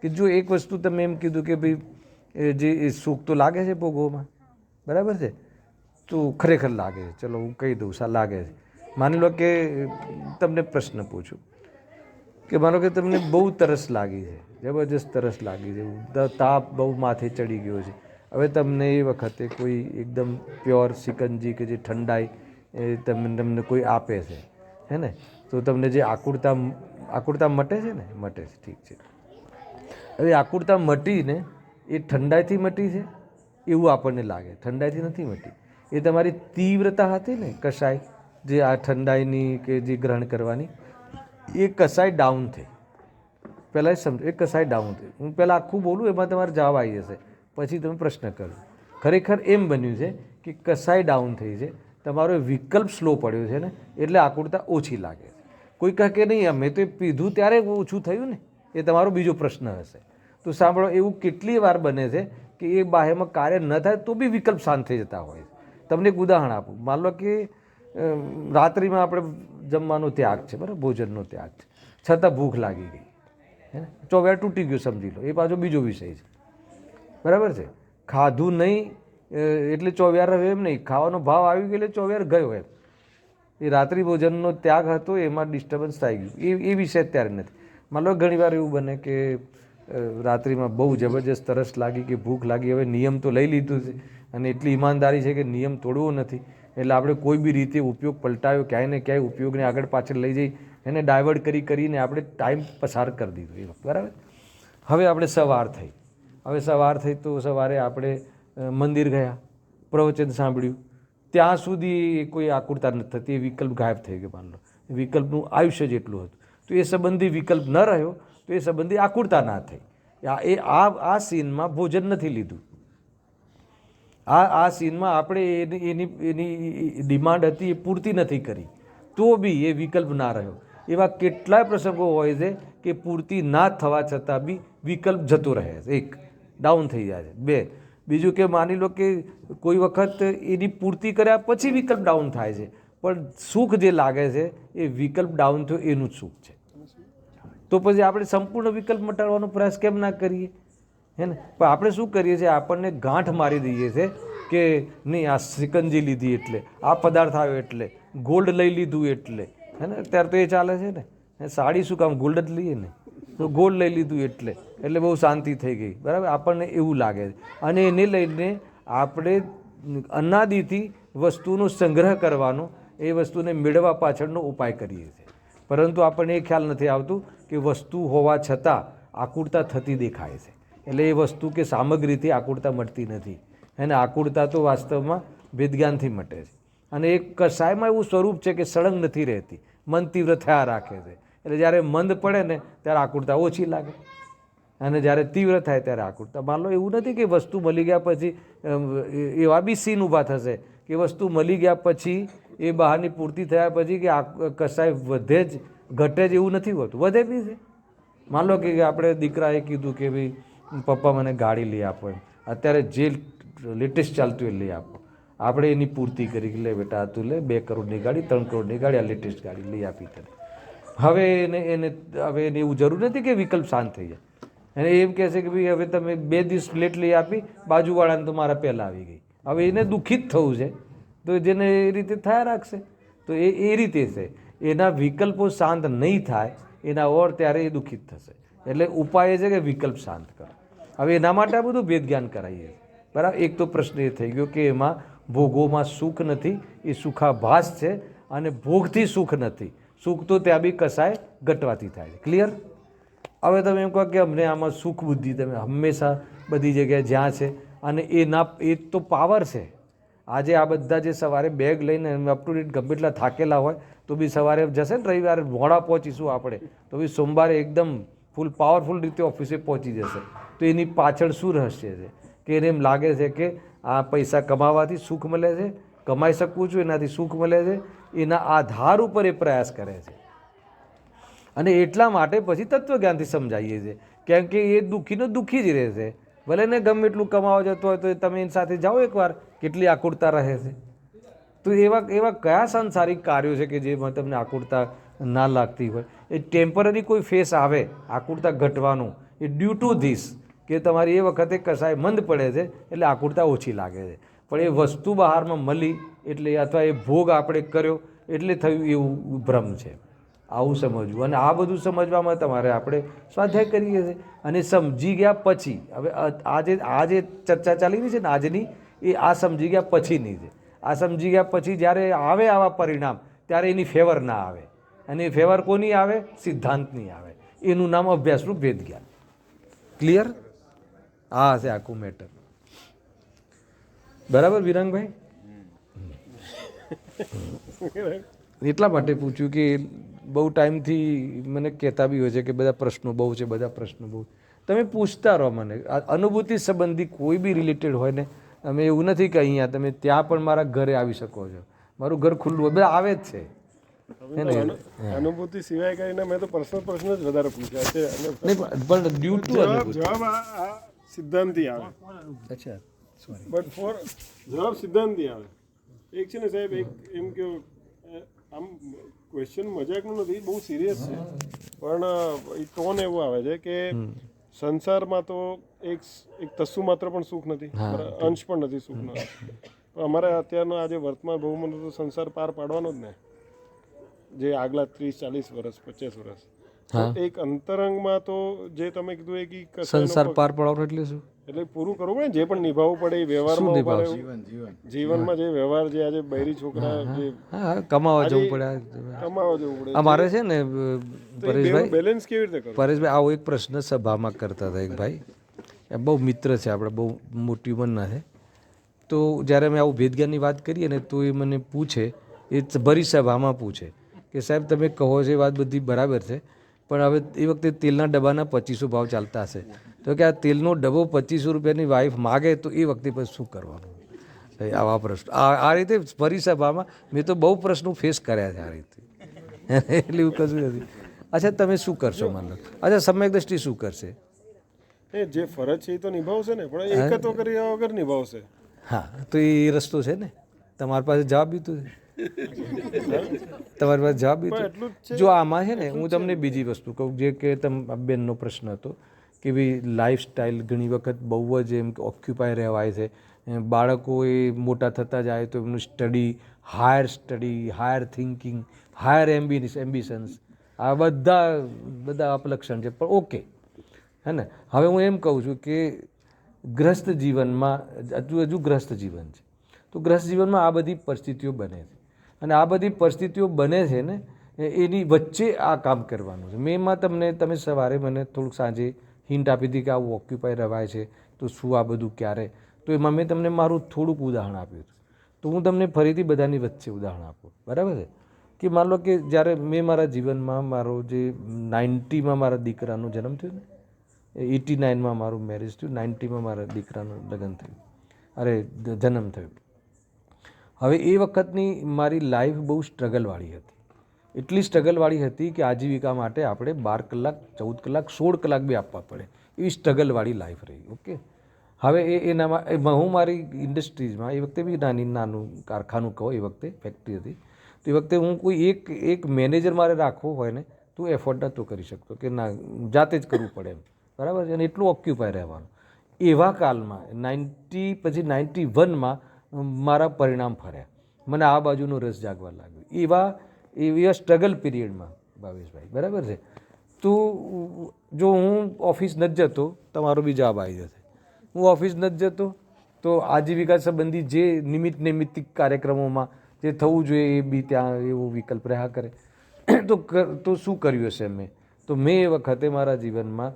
કે જો એક વસ્તુ તમે એમ કીધું કે ભાઈ જે સુખ તો લાગે છે ભોગવવામાં, બરાબર છે, તો ખરેખર લાગે છે. ચલો હું કહી દઉં, લાગે છે. માની લો કે તમને પ્રશ્ન પૂછું કે માનો કે તમને બહુ તરસ લાગી છે, જબરજસ્ત તરસ લાગી છે, તાપ બહુ માથે ચડી ગયો છે. હવે તમને એ વખતે કોઈ એકદમ પ્યોર સિકંજી કે જે ઠંડાઈ તમને કોઈ આપે છે, હે ને, તો તમને જે આકુરતા મટે છે ને, મટે છે, ઠીક છે. હવે આકુરતા મટીને એ ઠંડાઈથી મટી છે એવું આપણને લાગે, ઠંડાઈથી નથી મટી. એ તમારી તીવ્રતા હતી ને કસાય, જે આ ઠંડાઈની કે જે ગ્રહણ કરવાની, એ કસાય ડાઉન થઈ. પહેલાં સમજો, એ કસાય ડાઉન થઈ. હું પહેલાં આખું બોલું, એમાં તમારે જવાબ આવી જશે, પછી તમે પ્રશ્ન કરો. ખરેખર એમ બન્યું છે કે કસાય ડાઉન થઈ છે, તમારો વિકલ્પ સ્લો પડ્યો છે ને, એટલે આકુરતા ઓછી લાગે છે. કોઈ કહે કે નહીં અમે તો પીધું ત્યારે ઓછું થયું ને, એ તમારો બીજો પ્રશ્ન હશે. તો સાંભળો, એવું કેટલી વાર બને છે કે એ બાહ્યમાં કાર્ય ન થાય તો બી વિકલ્પ શાંત થઈ જતા હોય. તમને એક ઉદાહરણ આપું. માન લો કે રાત્રિમાં આપણે જમવાનો ત્યાગ છે, બરાબર, ભોજનનો ત્યાગ છે, છતાં ભૂખ લાગી ગઈ, હે ને, ચોવ્યાર તૂટી ગયો સમજી લો, એ પાછો બીજો વિષય છે, બરાબર છે. ખાધું નહીં એટલે ચોવ્યાર રહ્યો એમ નહીં, ખાવાનો ભાવ આવી ગયો એટલે ચોવ્યાર ગયો એમ. એ રાત્રિ ભોજનનો ત્યાગ હતો, એમાં ડિસ્ટર્બન્સ થઈ ગયું, એ વિષય અત્યારે નથી. માન લો ઘણી વાર એવું બને કે રાત્રિમાં બહુ જબરજસ્ત તરસ લાગી કે ભૂખ લાગી, હવે નિયમ તો લઈ લીધું છે અને એટલી ઈમાનદારી છે કે નિયમ તોડવો નથી, એટલે આપણે કોઈ બી રીતે ઉપયોગ પલટાયો, ક્યાંય ને ક્યાંય ઉપયોગને આગળ પાછળ લઈ જઈ એને ડાયવર્ટ કરીને આપણે ટાઈમ પસાર કરી દીધો એ વખત, બરાબર. હવે આપણે સવાર થઈ, તો સવારે આપણે મંદિર ગયા, પ્રવચન સાંભળ્યું, ત્યાં સુધી કોઈ આકુરતા નથી થતી, એ વિકલ્પ ગાયબ થઈ ગયો. માન લો વિકલ્પનું આયુષ્ય જેટલું હતું, તો એ સંબંધી વિકલ્પ ન રહ્યો, તો એ સંબંધી આકુરતા ના થઈ. આ સીનમાં ભોજન નથી લીધું, આ સીનમાં આપણે એની ડિમાન્ડ હતી એ પૂર્તિ નથી કરી, તો બી એ વિકલ્પ ના રહ્યો. એવા કેટલાય પ્રસંગો હોય છે કે પૂર્તિ ના થવા છતાં બી વિકલ્પ જતો રહે છે. એક, ડાઉન થઈ જાય છે. બે, બીજું કે માની લો કે કોઈ વખત એની પૂર્તિ કર્યા પછી વિકલ્પ ડાઉન થાય છે, પણ સુખ જે લાગે છે એ વિકલ્પ ડાઉન થયો એનું જ સુખ છે. તો પછી આપણે સંપૂર્ણ વિકલ્પ મટાડવાનો પ્રયાસ કેમ ના કરીએ? હે ને? પણ આપણે શું કરીએ છીએ, આપણને ગાંઠ મારી દઈએ છીએ કે નહીં આ સિકંજી લીધી એટલે, આ પદાર્થ આવ્યો એટલે, ગોલ્ડ લઈ લીધું એટલે, હે ને? ત્યારે તો એ ચાલે છે ને, સાડી શું કામ ગોલ્ડ જ લઈએ ને, તો ગોલ્ડ લઈ લીધું એટલે બહુ શાંતિ થઈ ગઈ, બરાબર? આપણને એવું લાગે છે. અને એને લઈને આપણે અનાદિથી વસ્તુનો સંગ્રહ કરવાનો, એ વસ્તુને મેળવવા પાછળનો ઉપાય કરીએ છીએ. પરંતુ આપણને એ ખ્યાલ નથી આવતું કે વસ્તુ હોવા છતાં આકુળતા થતી દેખાય છે. એટલે એ વસ્તુ કે સામગ્રીથી આકુળતા મટતી નથી, અને આકુળતા તો વાસ્તવમાં વેદજ્ઞાનથી મટે છે. અને એક કષાયમાં એવું સ્વરૂપ છે કે સળંગ નથી રહેતી, મન તીવ્ર થયા રાખે છે. એટલે જ્યારે મંદ પડે ને ત્યારે આકુળતા ઓછી લાગે, અને જ્યારે તીવ્ર થાય ત્યારે આકુળતા. માન લો એવું નથી કે વસ્તુ મળી ગયા પછી એવા બી સીન ઊભા થશે કે વસ્તુ મળી ગયા પછી એ બહારની પૂર્તિ થયા પછી કે કસાય વધે જ ઘટે જ એવું નથી હોતું, વધે બી છે. માન લો કે આપણે દીકરાએ કીધું કે ભાઈ પપ્પા મને ગાડી લઈ આપો, એમ અત્યારે જે લેટેસ્ટ ચાલતું એ લઈ આપો. આપણે એની પૂર્તિ કરી કે લે બેટા તું લે 2 કરોડની ગાડી 3 કરોડની ગાડી આ લેટેસ્ટ ગાડી લઈ આપી તને. હવે એને એવું જરૂર નથી કે વિકલ્પ શાંત થઈ જાય, અને એમ કહેશે કે ભાઈ હવે તમે 2 દિવસ લેટ લઈ આપી, બાજુવાળાને તો મારા પહેલાં આવી ગઈ. હવે એને દુઃખિત થવું છે, તો જેને એ રીતે થયા રાખશે. તો એ રીતે છે, એના વિકલ્પો શાંત નહીં થાય એના ઓર ત્યારે એ દુઃખિત થશે. એટલે ઉપાય છે કે વિકલ્પ શાંત કરો. હવે એના માટે આ બધું ભેદ જ્ઞાન કરાવીએ, બરાબર? એક તો પ્રશ્ન એ થઈ ગયો કે એમાં ભોગોમાં સુખ નથી, એ સુખાભાસ છે, અને ભોગથી સુખ નથી. સુખ તો ત્યાં બી કસાય ઘટવાથી થાય છે. ક્લિયર? હવે તમે એમ કહો કે અમને આમાં સુખ બુદ્ધિ તમે હંમેશા બધી જગ્યાએ જ્યાં છે, અને એ તો પાવર છે. આજે આ બધા જે સવારે બેગ લઈને અપ ટુ ડેટ ગમે એટલા થાકેલા હોય તો બી સવારે જશે ને, રવિવારે મોડા પહોંચીશું આપણે, તો બી સોમવારે એકદમ ફૂલ પાવરફુલ રીતે ઓફિસે પહોંચી જશે. તો એની પાછળ શું રહસ્ય છે કે એને એમ લાગે છે કે આ પૈસા કમાવાથી સુખ મળે છે, કમાઈ શકું છું એનાથી સુખ મળે છે, એના આધાર ઉપર એ પ્રયાસ કરે છે. અને એટલા માટે પછી તત્વજ્ઞાનથી સમજાવીએ છીએ, કેમ કે એ દુઃખીનો દુઃખી જ રહેશે. ભલે ને ગમે એટલું કમાવા જતો હોય તો તમે એની સાથે જાઓ એકવાર, કેટલી આકુળતા રહે છે. તો એવા કયા સાંસારિક કાર્યો છે કે જેમાં તમને આકુળતા ના લાગતી હોય? એ ટેમ્પરરી કોઈ ફેસ આવે આકુળતા ઘટવાનું, એ ડ્યુ ટુ ધીસ કે તમારી એ વખતે કસાય મંદ પડે છે એટલે આકુળતા ઓછી લાગે છે. પણ એ વસ્તુ બહારમાં મળી એટલે, અથવા એ ભોગ આપણે કર્યો એટલે થયું એવું ભ્રમ છે. આવું સમજવું, અને આ બધું સમજવામાં તમારે આપણે સ્વાધ્યાય કરીએ છીએ. અને સમજી ગયા પછી, હવે આ જે ચર્ચા ચાલી રહી છે ને આજની, એ આ સમજી ગયા પછીની છે. આ સમજી ગયા પછી જ્યારે આવે આવા પરિણામ ત્યારે એની ફેવર ના આવે, અને એ ફેવર કોની આવે? સિદ્ધાંતની આવે. એનું નામ અભ્યાસનું ભેદ જ્ઞાન. ક્લિયર? આ છે આખું મેટર. બરાબર વિરંગભાઈ? એટલા માટે પૂછ્યું કે બહુ ટાઈમથી મને કહેતા બી હોય છે કે બધા પ્રશ્નો બહુ છે, બધા પ્રશ્નો બહુ. તમે પૂછતા રહો મને. અનુભૂતિ સંબંધી કોઈ બી રિલેટેડ હોય ને, અમે એવું નથી કે અહીંયા તમે ત્યાં પણ મારા ઘરે આવી શકો છો, મારું ઘર ખુલ્લું હોય, બધા આવે જ છે. અનુભૂતિ સિવાય કરીને મેં તો પ્રશ્ન જ વધારે પૂછ્યા છે, પણ ડ્યુ ટુ જવાબ આ સિદ્ધાંતથી આવે. અચ્છા સોરી, બટ ફોર જવાબ સિદ્ધાંતથી આવે. એક છે ને સાહેબ, એક એમ કે આમ ક્વેશ્ચન મજાકનું નથી, બહુ સિરિયસ છે, પણ એ ટોન એવું આવે છે કે સંસારમાં તો એક તસ્સુ માત્ર પણ સુખ નથી, અંશ પણ નથી સુખનો. અમારે અત્યારનો આજે વર્તમાન બહુમનો તો સંસાર પાર પાડવાનો જ ને, જે આગલા 30-40 વર્ષ 50 વર્ષ. એક અંતરંગમાં તો જે તમે કીધું એ કે સંસાર પાર પાડવાનો એટલે શું? એટલે પૂરું કરવું પડે, જે પણ નિભાવવું પડે એ વ્યવહારમાં, જીવનમાં જે વ્યવહાર, જે આજે બૈરી છોકરા જે કમાવા જવું પડે. અમારે છે ને પરેશભાઈ, બેલેન્સ કેવી રીતે કરવું? પરેશભાઈ આવો એક પ્રશ્ન સભામાં કરતા હતા એક ભાઈ, બહુ મિત્ર છે આપણે, બહુ મોટી ઉંમરના છે. તો જ્યારે અમે આવું ભેદજ્ઞાનની વાત કરીએ ને તો એ મને પૂછે, એ ભરી સભામાં પૂછે કે સાહેબ તમે કહો છો એ વાત બધી બરાબર છે, પણ હવે એ વખતે તેલના ડબ્બાના 2500 ભાવ ચાલતા હશે, તો કે આ તેલનો ડબ્બો 2500 રૂપિયાની વાઈફ માગે તો એ વખતે પછી શું કરવાનું? આવા પ્રશ્નો આ રીતે ફરી સભામાં મેં તો બહુ પ્રશ્નો ફેસ કર્યા છે આ રીતે. એટલે એવું કશું નથી. અચ્છા તમે શું કરશો માનો? અચ્છા સમ્યક દ્રષ્ટિ શું કરશે? એ જે ફરજ છે એ તો નિભાવશે ને, પણ એકત્વ કર્યા વગર નિભાવશે. હા, તો એ રસ્તો છે ને, તમારી પાસે જવાબ બી તો છે, તમારી પાસે જવાબ બી તો. જો આમાં છે ને, હું તમને બીજી વસ્તુ કહું, જે કે બેનનો પ્રશ્ન હતો કે ભાઈ લાઈફસ્ટાઈલ ઘણી વખત બહુ જ એમ ઓક્યુપાય રહેવાય છે. બાળકો એ મોટા થતા જાય તો એમનું સ્ટડી, હાયર થિંકિંગ, હાયર એમ્બિશન્સ, આ બધા અપલક્ષણ છે. પણ ઓકે, હે ને. હવે હું એમ કહું છું કે ગ્રસ્ત જીવનમાં હજુ ગ્રસ્ત જીવન છે, તો ગ્રસ્ત જીવનમાં આ બધી પરિસ્થિતિઓ બને છે. અને આ બધી પરિસ્થિતિઓ બને છે ને એની વચ્ચે આ કામ કરવાનું છે. મેં તમે સવારે મને થોડુંક સાંજે હિન્ટ આપી હતી કે આવું ઓક્યુપાય રવાય છે, તો શું આ બધું ક્યારે, તો એમાં મેં તમને મારું થોડુંક ઉદાહરણ આપ્યું હતું. તો હું તમને ફરીથી બધાની વચ્ચે ઉદાહરણ આપું, બરાબર છે. કે માન લો કે જ્યારે મેં મારા જીવનમાં મારો જે 90માં મારા દીકરાનો જન્મ થયો ને, 89માં મારું મેરેજ થયું, 90માં મારા દીકરાનું લગ્ન થયું, જન્મ થયો. હવે એ વખતની મારી લાઈફ બહુ સ્ટ્રગલવાળી હતી. એટલી સ્ટ્રગલવાળી હતી કે આજીવિકા માટે આપણે 12 કલાક, 14 કલાક, 16 કલાક બી આપવા પડે, એવી સ્ટ્રગલવાળી લાઈફ રહી. ઓકે. હવે એનામાં હું મારી ઇન્ડસ્ટ્રીઝમાં એ વખતે બી નાનું કારખાનું કહો, એ વખતે ફેક્ટરી હતી, તો એ વખતે હું કોઈ એક મેનેજર મારે રાખવો હોય ને તો એફોર્ડ નહોતો કરી શકતો, કે ના જાતે જ કરવું પડે એમ, બરાબર છે. અને એટલું ઓક્યુપાય રહેવાનું. એવા કાલમાં 90 પછી 91માં મારા પરિણામ ફર્યા, મને આ બાજુનો રસ જાગવા લાગ્યો. એવા સ્ટ્રગલ પીરિયડમાં ભાવેશભાઈ, બરાબર છે. તો જો હું ઓફિસ નથી જતો, તમારો બી જવાબ આવી જશે. હું ઓફિસ નથી જતો તો આજીવિકા સંબંધી જે નૈમિત્તિક કાર્યક્રમોમાં જે થવું જોઈએ એ બી ત્યાં એવો વિકલ્પ રહ્યા કરે. તો શું કર્યું હશે મેં? તો મેં એ વખતે મારા જીવનમાં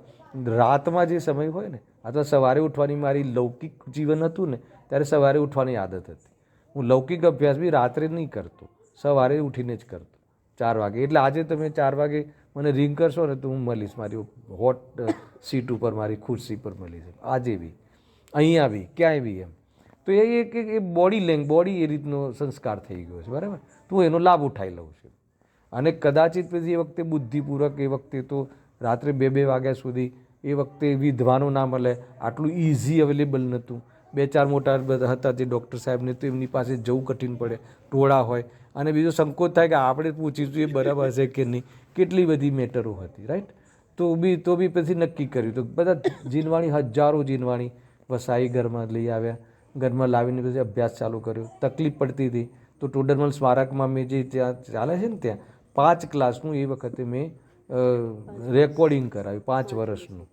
રાતમાં જે સમય હોય ને, અથવા સવારે ઉઠવાની મારી લૌકિક જીવન હતું ને, ત્યારે સવારે ઉઠવાની આદત હતી. હું લૌકિક અભ્યાસ બી રાત્રે નહીં કરતો, સવારે ઉઠીને જ કરતો 4 વાગે. એટલે આજે તમે 4 વાગે મને રિંગ કરશો ને તો હું મળીશ, મારી હોટ સીટ ઉપર, મારી ખુરશી પર મળીશ. આજે બી, અહીંયા બી, ક્યાંય બી એમ. તો એ બોડી એ રીતનો સંસ્કાર થઈ ગયો છે, બરાબર. તો હું એનો લાભ ઉઠાવી લઉં છું. અને કદાચિત પછી એ વખતે બુદ્ધિપૂર્વક, એ વખતે તો રાત્રે 2 વાગ્યા સુધી, એ વખતે વિધવાનું ના મળે, આટલું ઇઝી અવેલેબલ નહોતું. 2-4 મોટા હતા જે ડૉક્ટર સાહેબને, તો એમની પાસે જવું કઠિન પડે, ટોળા હોય. અને બીજો સંકોચ થાય કે આપણે પૂછીશું એ બરાબર છે કે નહીં, કેટલી બધી મેટરો હતી, રાઈટ. તો બી પછી નક્કી કર્યું. તો બધા જીનવાણી, હજારો જીનવાણી વસાઈ ઘરમાં લઈ આવ્યા. ઘરમાં લાવીને પછી અભ્યાસ ચાલુ કર્યો. તકલીફ પડતી હતી તો ટોડરમલ સ્મારકમાં મેં જે ત્યાં ચાલે છે ને, ત્યાં 5 ક્લાસનું એ વખતે મેં રેકોર્ડિંગ કરાવ્યું 5 વર્ષનું.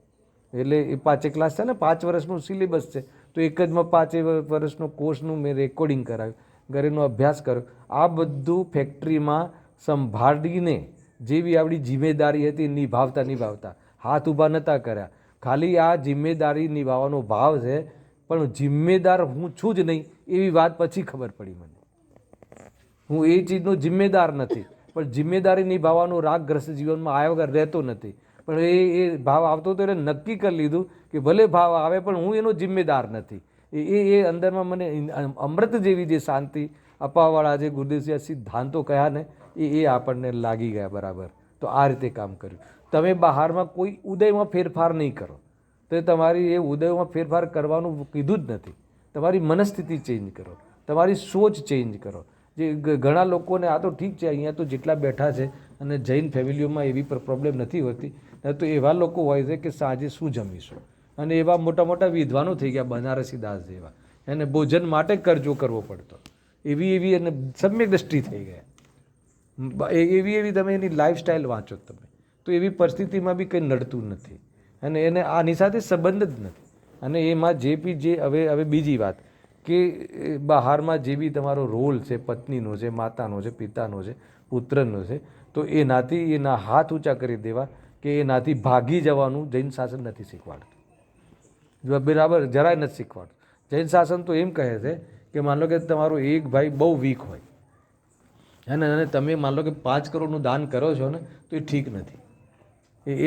એટલે એ 5 ક્લાસ છે ને, 5 વર્ષનું સિલેબસ છે, તો એક જમાં 5 વર્ષનો કોર્સનું મેં રેકોર્ડિંગ કરાવ્યું, ઘરેનો અભ્યાસ કર્યો. આ બધું ફેક્ટરીમાં સંભાળીને જેવી આપણી જિમ્મેદારી હતી નિભાવતા હાથ ઊભા નહોતા કર્યા. ખાલી આ જિમ્મેદારી નિભાવવાનો ભાવ છે, પણ જિમ્મેદાર હું છું જ નહીં એવી વાત પછી ખબર પડી મને. હું એ ચીજનો જિમ્મેદાર નથી, પણ જિમ્મેદારી નિભાવવાનો રાગગ્રસ્ત જીવનમાં આવ્યા વગર રહેતો નથી. પણ એ ભાવ આવતો તો એને નક્કી કરી લીધું કે ભલે ભાવ આવે પણ હું એનો જિમ્મેદાર નથી. એ અંદરમાં મને અમૃત જેવી જે શાંતિ અપાવવાળા જે ગુરુદેવસિંહ સિદ્ધાંતો કહ્યા ને, એ આપણને લાગી ગયા, બરાબર. તો આ રીતે કામ કર્યું. તમે બહારમાં કોઈ ઉદયમાં ફેરફાર નહીં કરો તો તમારી એ ઉદયમાં ફેરફાર કરવાનું કીધું જ નથી. તમારી મનસ્થિતિ ચેન્જ કરો, તમારી સોચ ચેન્જ કરો. જે ઘણા લોકોને, આ તો ઠીક છે, અહીંયા તો જેટલા બેઠા છે અને જૈન ફેમિલીઓમાં એવી પ્રોબ્લેમ નથી હોતી, તો એવા લોકો હોય છે કે સાંજે શું જમીશું, અને એવા મોટા મોટા વિદ્વાનો થઈ ગયા, બનારસી દાસ જેવા, એને ભોજન માટે કરજો કરવો પડતો, એવી એને સમ્યક દ્રષ્ટિ થઈ ગયા. એવી તમે એની લાઈફસ્ટાઈલ વાંચો તમે, તો એવી પરિસ્થિતિમાં બી કંઈ નડતું નથી, અને એને આની સાથે સંબંધ જ નથી. અને એમાં જે હવે બીજી વાત કે બહારમાં જે બી તમારો રોલ છે, પત્નીનો છે, માતાનો છે, પિતાનો છે, પુત્રનો છે, તો એનાથી એના હાથ ઊંચા કરી દેવા, કે એનાથી ભાગી જવાનું જૈન શાસન નથી શીખવાડતું, બરાબર, જરાય નથી શીખવાડતું. જૈન શાસન તો એમ કહે છે કે માન લો કે તમારો એક ભાઈ બહુ વીક હોય અને તમે માન લો કે 5 કરોડનું દાન કરો છો ને, તો એ ઠીક નથી.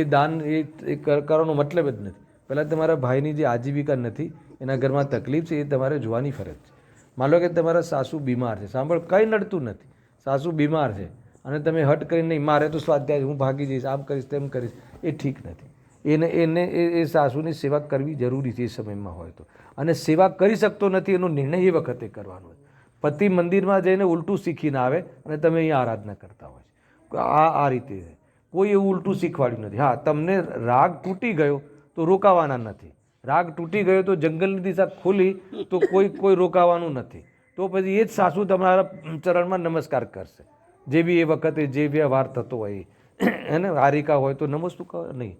એ દાન એ કરવાનો મતલબ જ નથી. પહેલાં તમારા ભાઈની જે આજીવિકા નથી, એના ઘરમાં તકલીફ છે, એ તમારે જોવાની ફરજ છે. માન લો કે તમારા સાસુ બીમાર છે, સાંભળ, કંઈ નડતું નથી, સાસુ બીમાર છે અને તમે હટ કરીને નહીં, મારે તો સ્વાધ્યાય, હું ભાગી જઈશ, આમ કરીશ, તેમ કરીશ, એ ઠીક નથી. એને એ સાસુની સેવા કરવી જરૂરી છે એ સમયમાં હોય તો. અને સેવા કરી શકતો નથી એનો નિર્ણય એ વખતે કરવાનો હોય. પતિ મંદિરમાં જઈને ઉલટું શીખીને આવે અને તમે અહીંયા આરાધના કરતા હોય છે. આ રીતે છે, કોઈ એવું ઉલટું શીખવાડ્યું નથી. હા, તમને રાગ તૂટી ગયો તો રોકાવાના નથી. રાગ તૂટી ગયો તો જંગલની દિશા ખુલી તો કોઈ રોકાવાનું નથી. તો પછી એ જ સાસુ તમારા ચરણમાં નમસ્કાર કરશે. જે બી એ વખતે જે વ્યવહાર થતો હોય એને હારિકા હોય તો નમસ્તુ કહો નહીં,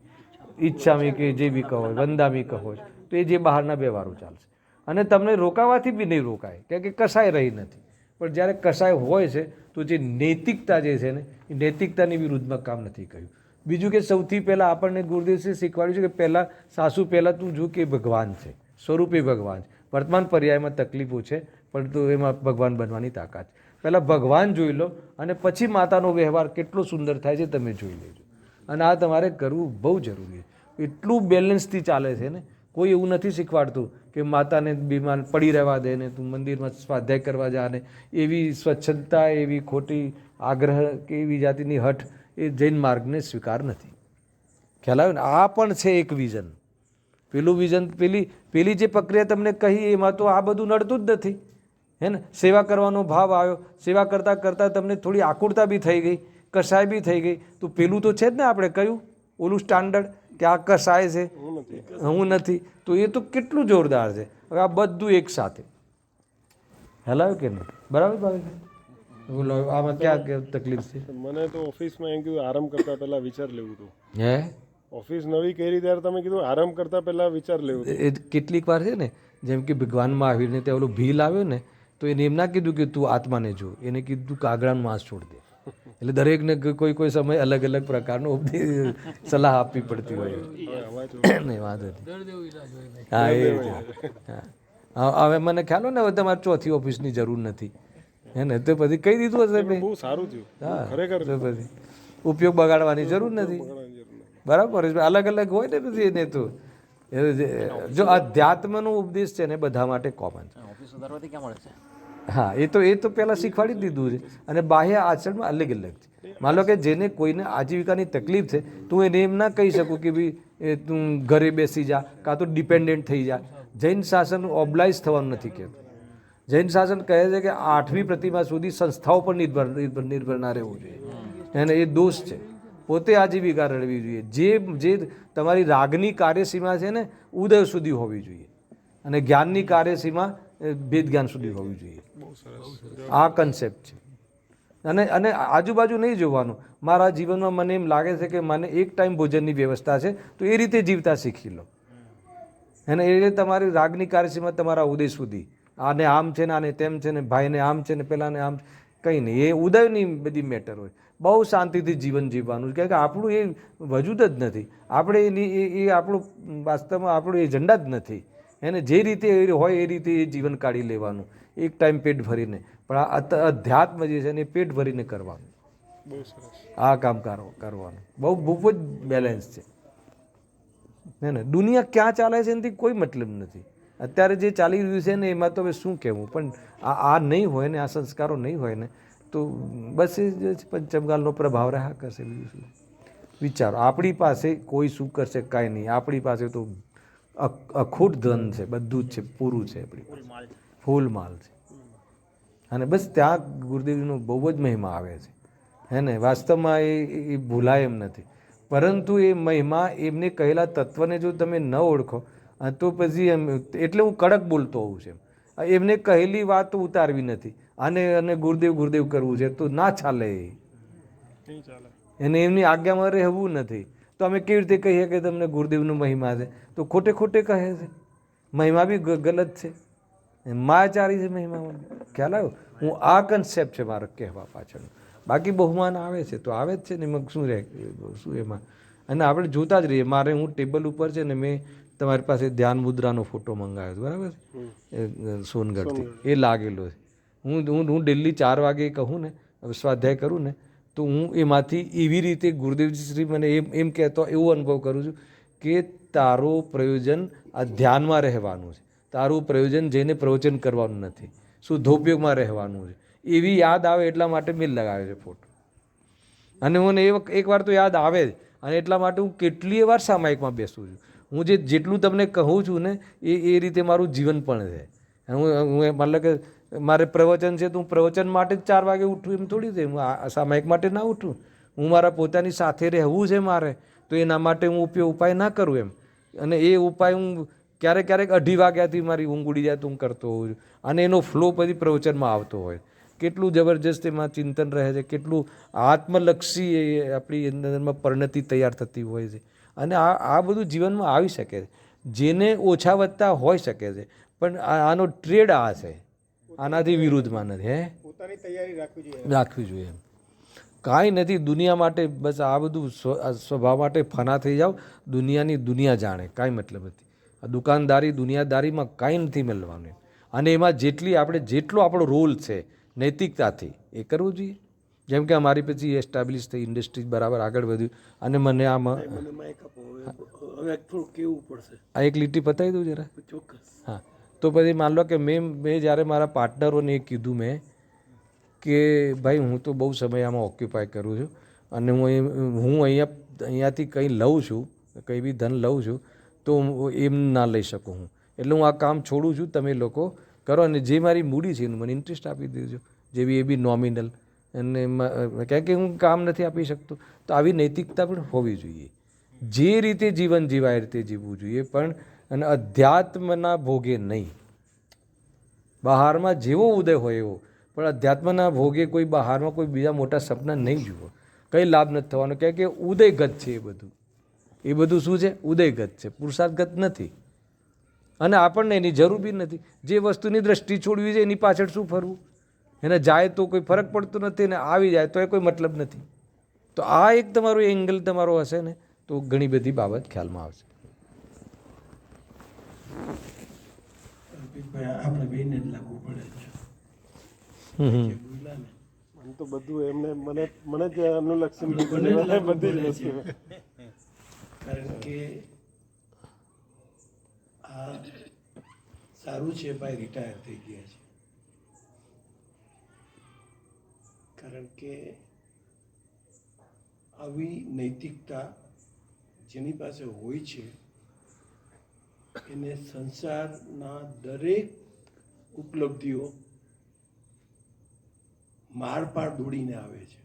ઈચ્છામી કે જે બી કહો, વંદામી કહો, તો એ જે બહારના વ્યવહારો ચાલશે. અને તમને રોકાવાથી બી નહીં રોકાય, કારણ કે કસાય રહી નથી. પણ જ્યારે કસાય હોય છે તો જે નૈતિકતા જે છે ને એ નૈતિકતાની વિરુદ્ધમાં કામ નથી કર્યું. બીજું કે સૌથી પહેલાં આપણને ગુરુદેવસિંહ શીખવાડ્યું છે કે પહેલાં સાસુ પહેલાં તું જો કે ભગવાન છે, સ્વરૂપે ભગવાન છે. વર્તમાન પર્યાયમાં તકલીફો છે પણ તો એમાં ભગવાન બનવાની તાકાત છે. પહેલાં ભગવાન જોઈ લો અને પછી માતાનો વ્યવહાર કેટલો સુંદર થાય છે તમે જોઈ લેજો. અને આ તમારે કરવું બહુ જરૂરી છે. એટલું બેલેન્સથી ચાલે છે ને. કોઈ એવું નથી શીખવાડતું કે માતાને બીમાર પડી રહેવા દે ને તું મંદિરમાં સ્વાધ્યાય કરવા જા ને એવી સ્વચ્છતા, એવી ખોટી આગ્રહ કે એવી જાતિની હઠ એ જૈન માર્ગને સ્વીકાર નથી. ખ્યાલ આવ્યો ને? આ પણ છે એક વિઝન. પેલું વિઝન, પેલી જે પ્રક્રિયા તમને કહી એમાં તો આ બધું નડતું જ નથી. હે ને? સેવા કરવાનો ભાવ આવ્યો, સેવા કરતાં કરતાં તમને થોડી આકુરતા બી થઈ ગઈ, કસાય બી થઈ ગઈ. તો પેલું તો છે જ ને, આપણે કહ્યું ઓલું સ્ટાન્ડર્ડ કે આ કસાય છે, હું નથી. તો એ તો કેટલું જોરદાર છે. હવે આ બધું એક સાથે હલાવ્યું કે નહીં? બરાબર ભાઈ? બોલો આમાં ક્યાં તકલીફ છે? મને તો ઓફિસમાં એમ કીધું આરામ કરતા પહેલા વિચાર લેવું હતું. હે ઓફિસ નવી કરી ત્યારે તમે કીધું આરામ કરતા પહેલા વિચાર લેવું હતું. એ કેટલીક વાર છે ને, જેમ કે ભગવાનમાં આવીને ત્યાં ઓલો ભીલ આવ્યો ને તો એને એમ ના કીધું કે તું આત્માને જો, એને કીધું કાગડાનું માંસ છોડ દે. એટલે દરેકને કોઈ સમય અલગ અલગ પ્રકારનો સલાહ આપવી પડતી હોય. નહીં વાંધો નહીં. હા એ હવે મને ખ્યાલ હોય ને, હવે તમારે ચોથી ઓફિસની જરૂર નથી. હે ને? તો પછી કહી દીધું હશે ભાઈ. બહુ સારું થયું. હા ખરેખર તો પછી ઉપયોગ બગાડવાની જરૂર નથી. બરાબર. અલગ અલગ હોય ને પછી એને તો જો અધ્યાત્મનો ઉપદેશ છે ને બધા માટે કોમન છે. હા એ તો પહેલાં શીખવાડી દીધું છે. અને બાહ્ય આચરણમાં અલગ અલગ છે. માન લો કે જેને કોઈને આજીવિકાની તકલીફ છે તું એને એમ ના કહી શકું કે ભાઈ તું ઘરે બેસી જા કાં તો ડિપેન્ડન્ટ થઈ જા. જૈન શાસન ઓબ્લાઇઝ થવાનું નથી કહેતું. જૈન શાસન કહે છે કે 8મી પ્રતિમા સુધી સંસ્થાઓ પર નિર્ભર ના રહેવું જોઈએ. અને એ દોષ છે. પોતે આજીવિકા રળવી જોઈએ. જે તમારી રાગની કાર્યસીમા છે ને ઉદય સુધી હોવી જોઈએ અને જ્ઞાનની કાર્યસીમા ભેદ જ્ઞાન સુધી હોવી જોઈએ. આ કન્સેપ્ટ છે. અને આજુબાજુ નહીં જોવાનું. મારા જીવનમાં મને એમ લાગે છે કે મને એક ટાઈમ ભોજનની વ્યવસ્થા છે તો એ રીતે જીવતા શીખી લો. અને એ તમારી રાગની કાર્યસીમા તમારા ઉદય સુધી. આને આમ છે ને, આને તેમ છે ને, ભાઈને આમ છે ને, પેલાને આમ, કંઈ નહીં. એ ઉદયની બધી મેટર હોય. બહુ શાંતિથી જીવન જીવવાનું. કારણ કે આપણું એ વજૂદ જ નથી. આપણે એ આપણું વાસ્તવમાં આપણું એજન્ડા જ નથી. એને જે રીતે હોય એ રીતે એ જીવન કાઢી લેવાનું એક ટાઈમ પેટ ભરીને. પણ આ અધ્યાત્મ જે છે ને એ પેટ ભરીને કરવાનું. આ કામ કરવાનું બહુ જ બેલેન્સ છે. હે ને? દુનિયા ક્યાં ચાલે છે એનાથી કોઈ મતલબ નથી. અત્યારે જે ચાલી રહ્યું છે ને એમાં તો હવે શું કહેવું. પણ આ નહીં હોય ને, આ સંસ્કારો નહીં હોય ને તો બસ એ જ પંચમગાલનો પ્રભાવ રહ્યા કરશે. બીજું શું? વિચારો, આપણી પાસે કોઈ શું કરશે કાંઈ નહીં. આપણી પાસે તો અખૂટ ધન છે, બધું જ છે, પૂરું છે, આપણી ફૂલ માલ છે. અને બસ ત્યાં ગુરુદેવનો બહુ જ મહિમા આવે છે. હે ને? વાસ્તવમાં એ ભૂલાય એમ નથી. પરંતુ એ મહિમા એમને કહેલા તત્વને જો તમે ન ઓળખો તો પછી એટલે હું કડક બોલતો હોઉં છું. એમને કહેલી વાત ઉતારવી નથી અને ગુરુદેવ કરવું છે તો ના ચાલે. એને એમની આજ્ઞામાં રહેવું નથી. તો અમે કેવી રીતે કહીએ કે તમને ગુરુદેવનો મહિમા છે? તો ખોટે કહે છે. મહિમા બી ગલત છે, માયાચારી છે મહિમામાં. ખ્યાલ આવ્યો? હું આ કન્સેપ્ટ છે મારો કહેવા પાછળ. બાકી બહુમાન આવે છે તો આવે જ છે ને, એમાં શું રહે શું એમાં. અને આપણે જોતા જ રહીએ. મારે હું ટેબલ ઉપર છે ને મેં તમારી પાસે ધ્યાન મુદ્રાનો ફોટો મંગાવ્યો હતો, બરાબર છે, સોનગઢથી. એ લાગેલો છે. હું ડેલી 4 વાગે કહું ને સ્વાધ્યાય કરું ને તો હું એમાંથી એવી રીતે ગુરુદેવજી શ્રી મને એમ કહેતો એવો અનુભવ કરું છું કે તારું પ્રયોજન આ ધ્યાનમાં રહેવાનું છે. તારું પ્રયોજન જઈને પ્રવચન કરવાનું નથી, શુદ્ધોપયોગમાં રહેવાનું છે. એવી યાદ આવે એટલા માટે મેં લગાવ્યો છે ફોટો. અને મને એકવાર તો યાદ આવે જ. અને એટલા માટે હું કેટલીય વાર સામાયિકમાં બેસું છું. હું જેટલું તમને કહું છું ને એ રીતે મારું જીવન પણ છે. હું મતલબ કે મારે પ્રવચન છે તો હું પ્રવચન માટે જ 4 વાગે ઉઠું એમ થોડી છે. હું સામાયિક માટે ના ઉઠું. હું મારા પોતાની સાથે રહેવું છે મારે તો એના માટે હું ઉપાય ના કરું એમ. અને એ ઉપાય હું ક્યારેક ક્યારેક 2:30 વાગ્યાથી મારી ઊંઘ ઉડી જાય તો હું કરતો હોઉં છું. અને એનો ફ્લો પછી પ્રવચનમાં આવતો હોય. કેટલું જબરજસ્ત એમાં ચિંતન રહે છે, કેટલું આત્મલક્ષી આપણી અંદરમાં પરિણતિ તૈયાર થતી હોય છે. અને આ બધું જીવનમાં આવી શકે છે. જેને ઓછા વધતા હોઈ શકે છે, પણ આનો ટ્રેડ આ છે, આનાથી વિરુદ્ધમાં નથી. પોતાની તૈયારી રાખવી જોઈએ. કાંઈ નથી દુનિયા માટે, બસ આ બધું સ્વભાવ માટે ફના થઈ જાઓ. દુનિયાની દુનિયા જાણે, કાંઈ મતલબ નથી. આ દુકાનદારી દુનિયાદારીમાં કાંઈ નથી મળવાનું. અને એમાં જેટલો આપણો રોલ છે નૈતિકતાથી એ કરવું જોઈએ. જેમ કે અમારી પછી એસ્ટાબ્લિશ થઈ, ઇન્ડસ્ટ્રી બરાબર આગળ વધ્યું અને મને આમાં હવે થોડું કેવું પડશે. આ એક લીટી પતાવી દઉં જરા. ચોક્કસ. હા, તો પછી માન લો કે મેં જ્યારે મારા પાર્ટનરોને એ કીધું મેં કે ભાઈ હું તો બહુ સમય આમાં ઓક્યુપાય કરું છું અને હું અહીંયાથી કંઈ લઉં છું, કંઈ બી ધન લઉં છું તો એમ ના લઈ શકું હું. એટલે હું આ કામ છોડું છું, તમે લોકો કરો. અને જે મારી મૂડી છે એનું મને ઇન્ટરેસ્ટ આપી દેજો, જેવી એ બી નોમિનલ. અને કારણ કે હું કામ નથી આપી શકતો. તો આવી નૈતિકતા પણ હોવી જોઈએ. જે રીતે જીવન જીવાય એ રીતે જીવવું જોઈએ, પણ અને અધ્યાત્મના ભોગે નહીં. બહારમાં જેવો ઉદય હોય એવો, પણ અધ્યાત્મના ભોગે કોઈ બહારમાં કોઈ બીજા મોટા સપના નહીં જુઓ. કંઈ લાભ નથી થવાનો. કારણ કે ઉદયગત છે એ બધું શું છે? ઉદયગત છે, પુરુષાર્થગત નથી. અને આપણને એની જરૂર બી નથી. જે વસ્તુની દ્રષ્ટિ છોડવી છે એની પાછળ શું ફરવું? એને જાય તો કોઈ ફરક પડતો નથી, અને આવી જાય તો એ કોઈ મતલબ નથી. તો આ એક તમારો એંગલ તમારો હશે ને તો ઘણી બધી બાબત ખ્યાલમાં આવશે. આપણે બેને જ લાગુ પડે છે. આમ તો બધું એમને મને જ અનુલક્ષી બધી જ વસ્તુ. કારણ કે આ સારું છે ભાઈ રિટાયર થઈ ગયા છે. કારણ કે આવી નૈતિકતા જેની પાસે હોય છે એને સંસારના દરેક ઉપલબ્ધિઓ મારપાર દોડીને આવે છે.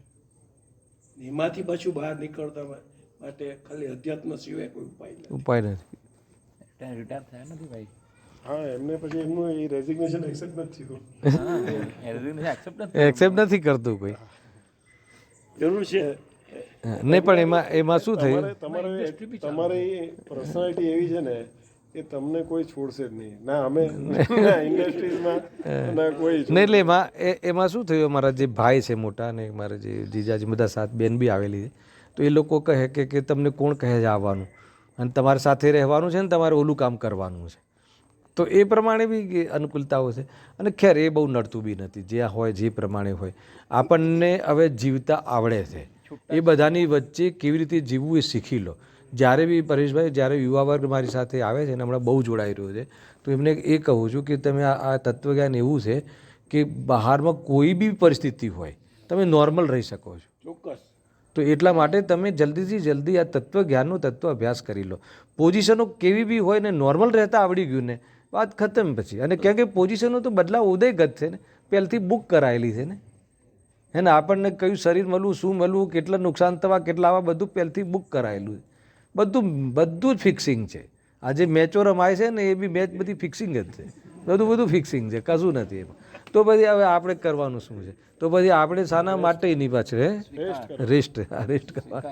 એમાંથી પાછું બહાર નીકળતા માટે ખાલી અધ્યાત્મ સિવાય કોઈ ઉપાય નથી. રિટાયર થયા નથી ભાઈ. હા, એમને પછી એમનું એ રેઝિગ્નેશન એક્સેપ્ટ નથી થયું. એક્સેપ્ટ નથી કરતું કોઈ. જરૂર છે. નહીં, પણ એમાં શું થયું? તમારી પર્સનાલિટી એવી છે ને કે તમને કોઈ છોડશે જ નહીં. ના અમે ઇન્ડસ્ટ્રીઝમાં ના કોઈ નહીં. એટલે એમાં શું થયું, અમારા જે ભાઈ છે મોટા અને મારા જે જીજાજી બધા સાથ બેન બી આવેલી છે, તો એ લોકો કહે કે તમને કોણ કહે છે આવવાનું, અને તમારે સાથે રહેવાનું છે ને તમારે ઓલું કામ કરવાનું છે. તો એ પ્રમાણે બી અનુકૂળતાઓ છે. અને ખેર એ બહુ નડતું બી નથી. જે હોય જે પ્રમાણે હોય, આપણને હવે જીવતા આવડે છે. એ બધાની વચ્ચે કેવી રીતે જીવવું એ શીખી લો. જ્યારે બી પરેશભાઈ, જ્યારે યુવા વર્ગ મારી સાથે આવે છે ને હમણાં બહુ જોડાઈ રહ્યો છે, તો એમને એ કહું છું કે તમે આ તત્વજ્ઞાન એવું છે કે બહારમાં કોઈ બી પરિસ્થિતિ હોય તમે નોર્મલ રહી શકો છો. ચોક્કસ. તો એટલા માટે તમે જલ્દીથી જલ્દી આ તત્વજ્ઞાનનો તત્વ અભ્યાસ કરી લો. પોઝિશનો કેવી બી હોય ને નોર્મલ રહેતા આવડી ગયું ને વાત ખતમ પછી. અને કેમ કે પોઝિશનો તો બદલાવ ઉદયગત છે ને, પહેલથી બુક કરાયેલી છે ને. હે ને, આપણને કયું શરીર મળવું, શું મળવું, કેટલા નુકસાન થવા, કેટલા આવા, બધું પહેલથી બુક કરાયેલું છે. બધું જ ફિક્સિંગ છે. આજે મેચો રમાય છે ને એ બી મેચ બધી ફિક્સિંગ જ છે. બધું ફિક્સિંગ છે, કશું નથી એમાં. તો પછી હવે આપણે કરવાનું શું છે? તો પછી આપણે શાના માટે એની પાછળ રેસ્ટ કરવા.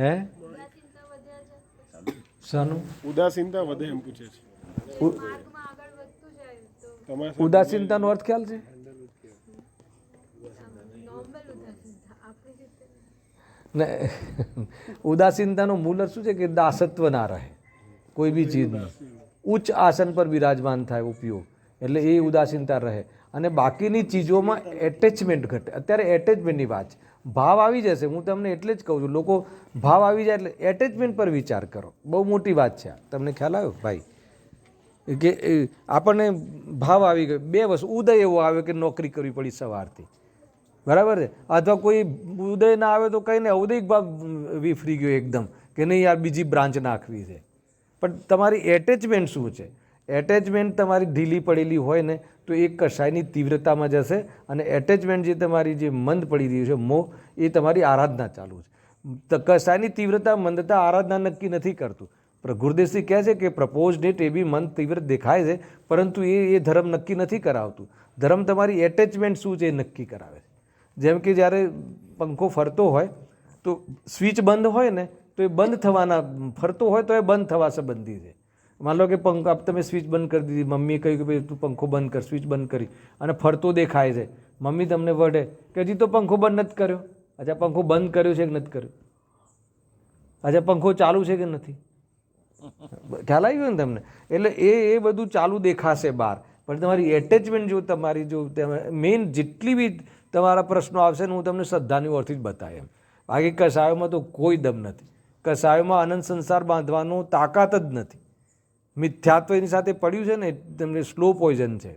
હે શાનું ઉદાસીનતા વધે એમ પૂછે છે. ઉદાસીનતાનો અર્થ ખ્યાલ છે? ને ઉદાસીનતાનો મૂળ અર્થ શું છે કે દાસત્વ ના રહે કોઈ બી ચીજનું. ઉચ્ચ આસન પર બિરાજમાન થાય ઉપયોગ, એટલે એ ઉદાસીનતા રહે. અને બાકીની ચીજોમાં એટેચમેન્ટ ઘટે. અત્યારે એટેચમેન્ટની વાત છે. ભાવ આવી જશે, હું તમને એટલે જ કહું છું, લોકો ભાવ આવી જાય એટલે એટેચમેન્ટ પર વિચાર કરો. બહુ મોટી વાત છે. તમને ખ્યાલ આવ્યો ભાઈ કે આપણને ભાવ આવી ગયો, બે વસ્તુ. ઉદય એવો આવ્યો કે નોકરી કરવી પડી સવારથી, બરાબર છે. અથવા કોઈ ઉદય ના આવે તો કંઈ નહીં, ઔદયિક ભાગ વિફરી ગયો એકદમ કે નહીં યાર બીજી બ્રાન્ચ નાખવી છે. પણ તમારી એટેચમેન્ટ શું છે? એટેચમેન્ટ તમારી ઢીલી પડેલી હોય ને તો એ કશાયની તીવ્રતામાં જશે. અને એટેચમેન્ટ જે તમારી જે મંદ પડી રહ્યું છે મોહ, એ તમારી આરાધના ચાલુ છે. કશાયની તીવ્રતા મંદતા આરાધના નક્કી નથી કરતું. પણ ગુરુદેવસિંહ કહે છે કે પ્રપોઝ ડેટ એ બી મન તીવ્ર દેખાય છે, પરંતુ એ ધર્મ નક્કી નથી કરાવતું. ધર્મ તમારી એટેચમેન્ટ શું છે એ નક્કી કરાવે છે. જેમ કે જ્યારે પંખો ફરતો હોય તો સ્વિચ બંધ હોય ને તો એ બંધ થવાના, ફરતો હોય તો એ બંધ થવા સંબંધી છે. માન લો કે તમે સ્વિચ બંધ કરી દીધી, મમ્મીએ કહ્યું કે ભાઈ તું પંખો બંધ કર, સ્વિચ બંધ કરી અને ફરતો દેખાય છે, મમ્મી તમને વઢે કે હજી તો પંખો બંધ નથી કર્યો. અચ્છા પંખો બંધ કર્યો છે કે નથી કર્યો? અચ્છા પંખો ચાલુ છે કે નથી? ખ્યાલ આવી ગયો ને તમને? એટલે એ બધું ચાલુ દેખાશે બહાર, પણ તમારી એટેચમેન્ટ જો તમારી જો મેઇન જેટલી બી તમારા પ્રશ્નો આવશે ને હું તમને શ્રદ્ધાની ઓરથી જ બતાવે એમ. બાકી કસાયોમાં તો કોઈ દમ નથી. કસાયોમાં અનંત સંસાર બાંધવાનો તાકાત જ નથી. મિથ્યાત્વ એની સાથે પડ્યું છે ને, તમને સ્લો પોઈઝન છે.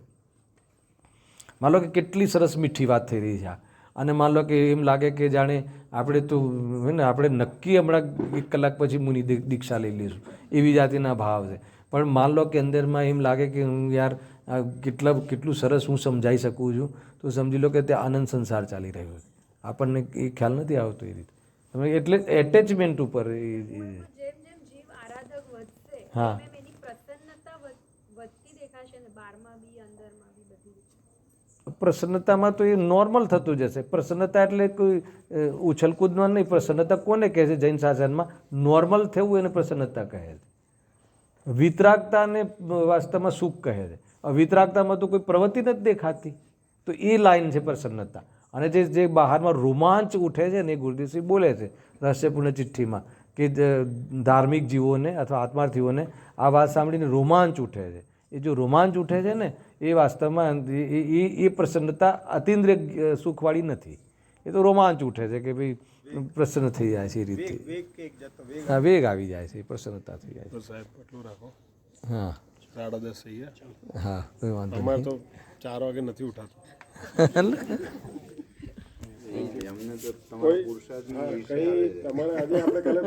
માન લો કે કેટલી સરસ મીઠી વાત થઈ રહી છે આ, અને માન લો કે એમ લાગે કે જાણે આપણે તો ને આપણે નક્કી હમણાં 1 કલાક પછી મુનિ દીક્ષા લઈ લઈશું એવી જાતિના ભાવ છે. પણ માન લો કે અંદરમાં એમ લાગે કે હું યાર કેટલું સરસ હું સમજાઈ શકું છું, તો સમજી લો કે ત્યાં આનંદ સંસાર ચાલી રહ્યો છે. આપણને એ ખ્યાલ નથી આવતો એ રીતે. તમે એટલે એટેચમેન્ટ ઉપર જેમ જેમ જીવ આરાધક વધશે હા. એમ એની પ્રસન્નતા વધતી દેખાશે ને, બહારમાં બી અંદરમાં બી બધી. પ્રસન્નતામાં તો એ નોર્મલ થતું જશે. પ્રસન્નતા એટલે કોઈ ઉછલકૂદમાં નહીં. પ્રસન્નતા કોને કહે છે જૈન શાસનમાં? નોર્મલ થવું એને પ્રસન્નતા કહે છે. વિતરાગતાને વાસ્તવમાં સુખ કહે છે. વિતરાગતામાં તો કોઈ પ્રવૃત્તિ નથી દેખાતી, તો એ લાઈન છે પ્રસન્નતા. અને જે બહારમાં રોમાંચ ઉઠે છે ને, એ ગુરુદેવસિંહ બોલે છે રહસ્યપૂર્ણ ચિઠ્ઠીમાં કે ધાર્મિક જીવોને અથવા આત્માર્થીઓને આ વાત સાંભળીને રોમાંચ ઉઠે છે. એ જો રોમાંચ ઉઠે છે ને એ વાસ્તવમાં એ પ્રસન્નતા અતિન્દ્રિય સુખવાળી નથી. એ તો રોમાંચ ઉઠે છે કે ભાઈ પ્રસન્ન થઈ જાય છે એ રીતે. હા, વેગ આવી જાય છે, પ્રસન્નતા થઈ જાય છે. તો સાહેબ એટલું રાખો. હા 10:30 થઈ ગયા. હા, કોઈ વાંધો અમારે તો 4 વાગે નથી ઉઠાતું. અમને તો તમારા પુરુષાર્થની ઈર્ષ્યા આવે છે. તમારે આજે આપણે કાલે